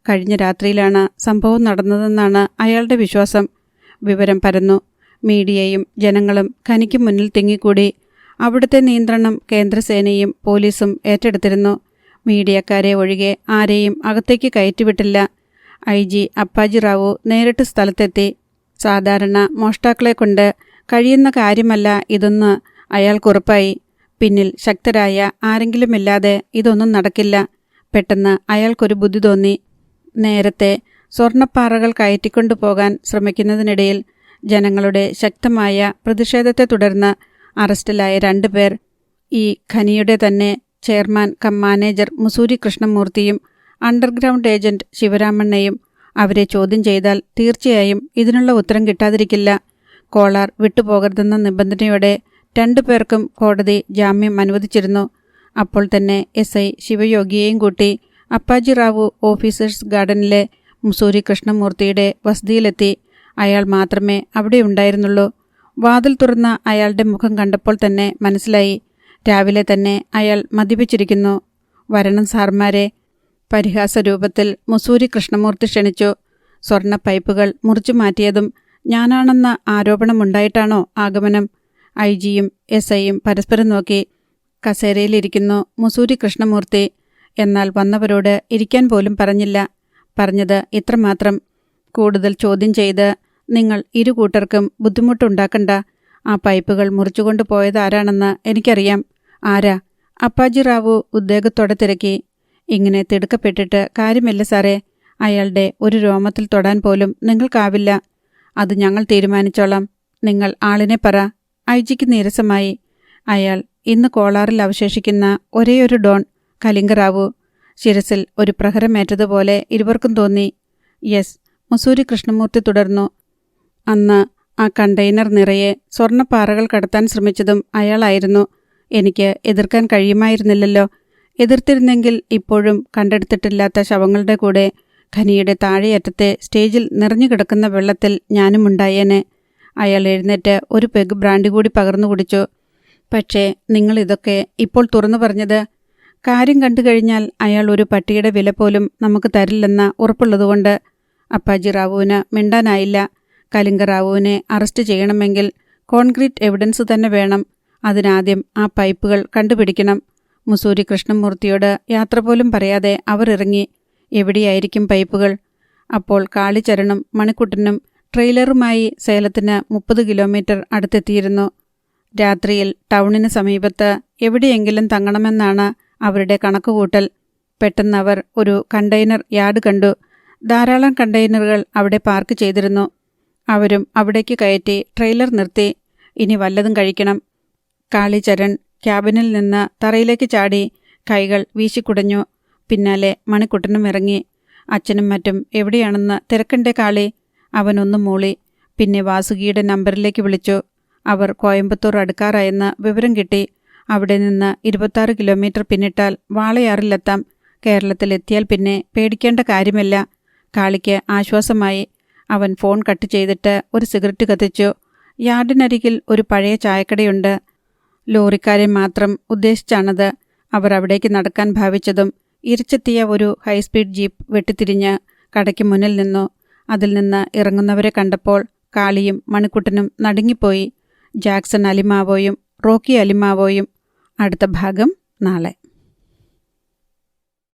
കഴിഞ്ഞ രാത്രിയിലാണ് സംഭവം നടന്നതെന്നാണ് അയാളുടെ വിശ്വാസം. വിവരം പരന്നു. മീഡിയയും ജനങ്ങളും ഖനിക്ക് മുന്നിൽ തിങ്ങിക്കൂടി. അവിടുത്തെ നിയന്ത്രണം കേന്ദ്രസേനയും പോലീസും ഏറ്റെടുത്തിരുന്നു. മീഡിയക്കാരെ ഒഴികെ ആരെയും അകത്തേക്ക് കയറ്റിവിട്ടില്ല. IG അപ്പാജി റാവു നേരിട്ട് സ്ഥലത്തെത്തി. സാധാരണ മോഷ്ടാക്കളെ കൊണ്ട് കഴിയുന്ന കാര്യമല്ല ഇതൊന്ന് അയാൾക്കുറപ്പായി. പിന്നിൽ ശക്തരായ ആരെങ്കിലുമില്ലാതെ ഇതൊന്നും നടക്കില്ല. പെട്ടെന്ന് അയാൾക്കൊരു ബുദ്ധി തോന്നി. നേരത്തെ സ്വർണ്ണപ്പാറകൾ കയറ്റിക്കൊണ്ടു പോകാൻ ശ്രമിക്കുന്നതിനിടയിൽ ജനങ്ങളുടെ ശക്തമായ പ്രതിഷേധത്തെ തുടർന്ന് അറസ്റ്റിലായ 2 പേർ, ഈ ഖനിയുടെ തന്നെ ചെയർമാൻ കം മാനേജർ മുസൂരി കൃഷ്ണമൂർത്തിയും അണ്ടർഗ്രൗണ്ട് ഏജന്റ് ശിവരാമണ്ണയും. അവരെ ചോദ്യം ചെയ്താൽ തീർച്ചയായും ഇതിനുള്ള ഉത്തരം കിട്ടാതിരിക്കില്ല. കോളാർ വിട്ടുപോകരുതെന്ന നിബന്ധനയോടെ 2 പേർക്കും കോടതി ജാമ്യം അനുവദിച്ചിരുന്നു. അപ്പോൾ തന്നെ SI ശിവയോഗിയെയും കൂട്ടി അപ്പാജി റാവു ഓഫീസേഴ്സ് ഗാർഡനിലെ മുസൂരി കൃഷ്ണമൂർത്തിയുടെ വസതിയിലെത്തി. അയാൾ മാത്രമേ അവിടെ ഉണ്ടായിരുന്നുള്ളൂ. വാതിൽ തുറന്ന അയാളുടെ മുഖം കണ്ടപ്പോൾ തന്നെ മനസ്സിലായി. രാവിലെ തന്നെ അയാൾ മദ്യപിച്ചിരിക്കുന്നു. വരണം സാർമാരെ. പരിഹാസരൂപത്തിൽ മുസൂരി കൃഷ്ണമൂർത്തി ക്ഷണിച്ചു. സ്വർണ്ണ പൈപ്പുകൾ മുറിച്ചു മാറ്റിയതും ഞാനാണെന്ന ആരോപണമുണ്ടായിട്ടാണോ ആഗമനം? IG-യും SI-യും പരസ്പരം നോക്കി. കസേരയിലിരിക്കുന്നു മുസൂരി കൃഷ്ണമൂർത്തി. എന്നാൽ വന്നവരോട് ഇരിക്കാൻ പോലും പറഞ്ഞില്ല. പറഞ്ഞത് ഇത്രമാത്രം: കൂടുതൽ ചോദ്യം ചെയ്ത് നിങ്ങൾ ഇരു കൂട്ടർക്കും ബുദ്ധിമുട്ടുണ്ടാക്കണ്ട. ആ പൈപ്പുകൾ മുറിച്ചുകൊണ്ട് പോയതാരാണെന്ന് എനിക്കറിയാം. ആരാ? അപ്പാജി റാവു ഉദ്വേഗത്തോടെ തിരക്കി. ഇങ്ങനെ തിടുക്കപ്പെട്ടിട്ട് കാര്യമില്ല സാറേ. അയാളുടെ ഒരു രോമത്തിൽ തൊടാൻ പോലും നിങ്ങൾക്കാവില്ല. അത് ഞങ്ങൾ തീരുമാനിച്ചോളാം. നിങ്ങൾ ആളിനെ പറ. IG-ക്ക് നീരസമായി. അയാൾ ഇന്ന് കോളാറിൽ അവശേഷിക്കുന്ന ഒരേയൊരു ഡോൺ, കലിംഗറാവു. ശിരസിൽ ഒരു പ്രഹരമേറ്റതുപോലെ ഇരുവർക്കും തോന്നി. യെസ്, മുസൂരി കൃഷ്ണമൂർത്തി തുടർന്നു. അന്ന് ആ കണ്ടെയ്നർ നിറയെ സ്വർണ്ണപ്പാറകൾ കടത്താൻ ശ്രമിച്ചതും അയാളായിരുന്നു. എനിക്ക് എതിർക്കാൻ കഴിയുമായിരുന്നില്ലല്ലോ. എതിർത്തിരുന്നെങ്കിൽ ഇപ്പോഴും കണ്ടെടുത്തിട്ടില്ലാത്ത ശവങ്ങളുടെ കൂടെ ഖനിയുടെ താഴെയറ്റത്തെ സ്റ്റേജിൽ നിറഞ്ഞു കിടക്കുന്ന വെള്ളത്തിൽ ഞാനും ഉണ്ടായേനെ. അയാൾ എഴുന്നേറ്റ് ഒരു പെഗ് ബ്രാൻഡി കൂടി പകർന്നു കുടിച്ചു. പക്ഷേ നിങ്ങളിതൊക്കെ ഇപ്പോൾ തുറന്നു പറഞ്ഞത്? കാര്യം കണ്ടു കഴിഞ്ഞാൽ അയാൾ ഒരു പട്ടിയുടെ വില പോലും നമുക്ക് തരില്ലെന്ന ഉറപ്പുള്ളതുകൊണ്ട്. അപ്പാജി റാവുവിന് മിണ്ടാനായില്ല. കലിംഗറാവുവിനെ അറസ്റ്റ് ചെയ്യണമെങ്കിൽ കോൺക്രീറ്റ് എവിഡൻസ് തന്നെ വേണം. അതിനാദ്യം ആ പൈപ്പുകൾ കണ്ടുപിടിക്കണം. മുസൂരി കൃഷ്ണമൂർത്തിയോട് യാത്ര പോലും പറയാതെ അവർ ഇറങ്ങി. എവിടെയായിരിക്കും പൈപ്പുകൾ? അപ്പോൾ കാളിച്ചരനും മണിക്കുട്ടനും ട്രെയിലറുമായി സേലത്തിന് 30 കിലോമീറ്റർ അടുത്തെത്തിയിരുന്നു. രാത്രിയിൽ ടൗണിന് സമീപത്ത് എവിടെയെങ്കിലും തങ്ങണമെന്നാണ് അവരുടെ കണക്കുകൂട്ടൽ. പെട്ടെന്ന് അവർ ഒരു കണ്ടെയ്നർ യാർഡ് കണ്ടു. ധാരാളം കണ്ടെയ്നറുകൾ അവിടെ പാർക്ക് ചെയ്തിരുന്നു. അവരും അവിടേക്ക് കയറ്റി ട്രെയിലർ നിർത്തി. ഇനി വല്ലതും കഴിക്കണം. കാളിചരൺ ക്യാബിനിൽ നിന്ന് തറയിലേക്ക് ചാടി കൈകൾ വീശിക്കുടഞ്ഞു. പിന്നാലെ മണിക്കുട്ടനും ഇറങ്ങി. അച്ഛനും മറ്റും എവിടെയാണെന്ന് തിരക്കണ്ടേ കാളി? അവനൊന്നും മൂളി. പിന്നെ വാസുകിയുടെ നമ്പറിലേക്ക് വിളിച്ചു. അവർ കോയമ്പത്തൂർ അടുക്കാറായെന്ന് വിവരം കിട്ടി. അവിടെ നിന്ന് 26 കിലോമീറ്റർ പിന്നിട്ടാൽ വാളയാറിലെത്താം. കേരളത്തിലെത്തിയാൽ പിന്നെ പേടിക്കേണ്ട കാര്യമില്ല. കാളിക്ക് ആശ്വാസമായി. അവൻ ഫോൺ കട്ട് ചെയ്തിട്ട് ഒരു സിഗരറ്റ് കത്തിച്ചു. യാർഡിനരികിൽ ഒരു പഴയ ചായക്കടയുണ്ട്. ലോറിക്കാരെ മാത്രം ഉദ്ദേശിച്ചാണത്. അവർ അവിടേക്ക് നടക്കാൻ ഭാവിച്ചതും ഇരച്ചെത്തിയ ഒരു ഹൈസ്പീഡ് ജീപ്പ് വെട്ടിത്തിരിഞ്ഞ് കടയ്ക്ക് മുന്നിൽ നിന്നു. അതിൽ നിന്ന് ഇറങ്ങുന്നവരെ കണ്ടപ്പോൾ കാളിയും മണിക്കുട്ടനും നടുങ്ങിപ്പോയി. Jackson അലിമാവോയും Rocky അലിമാവോയും. അടുത്ത ഭാഗം നാളെ.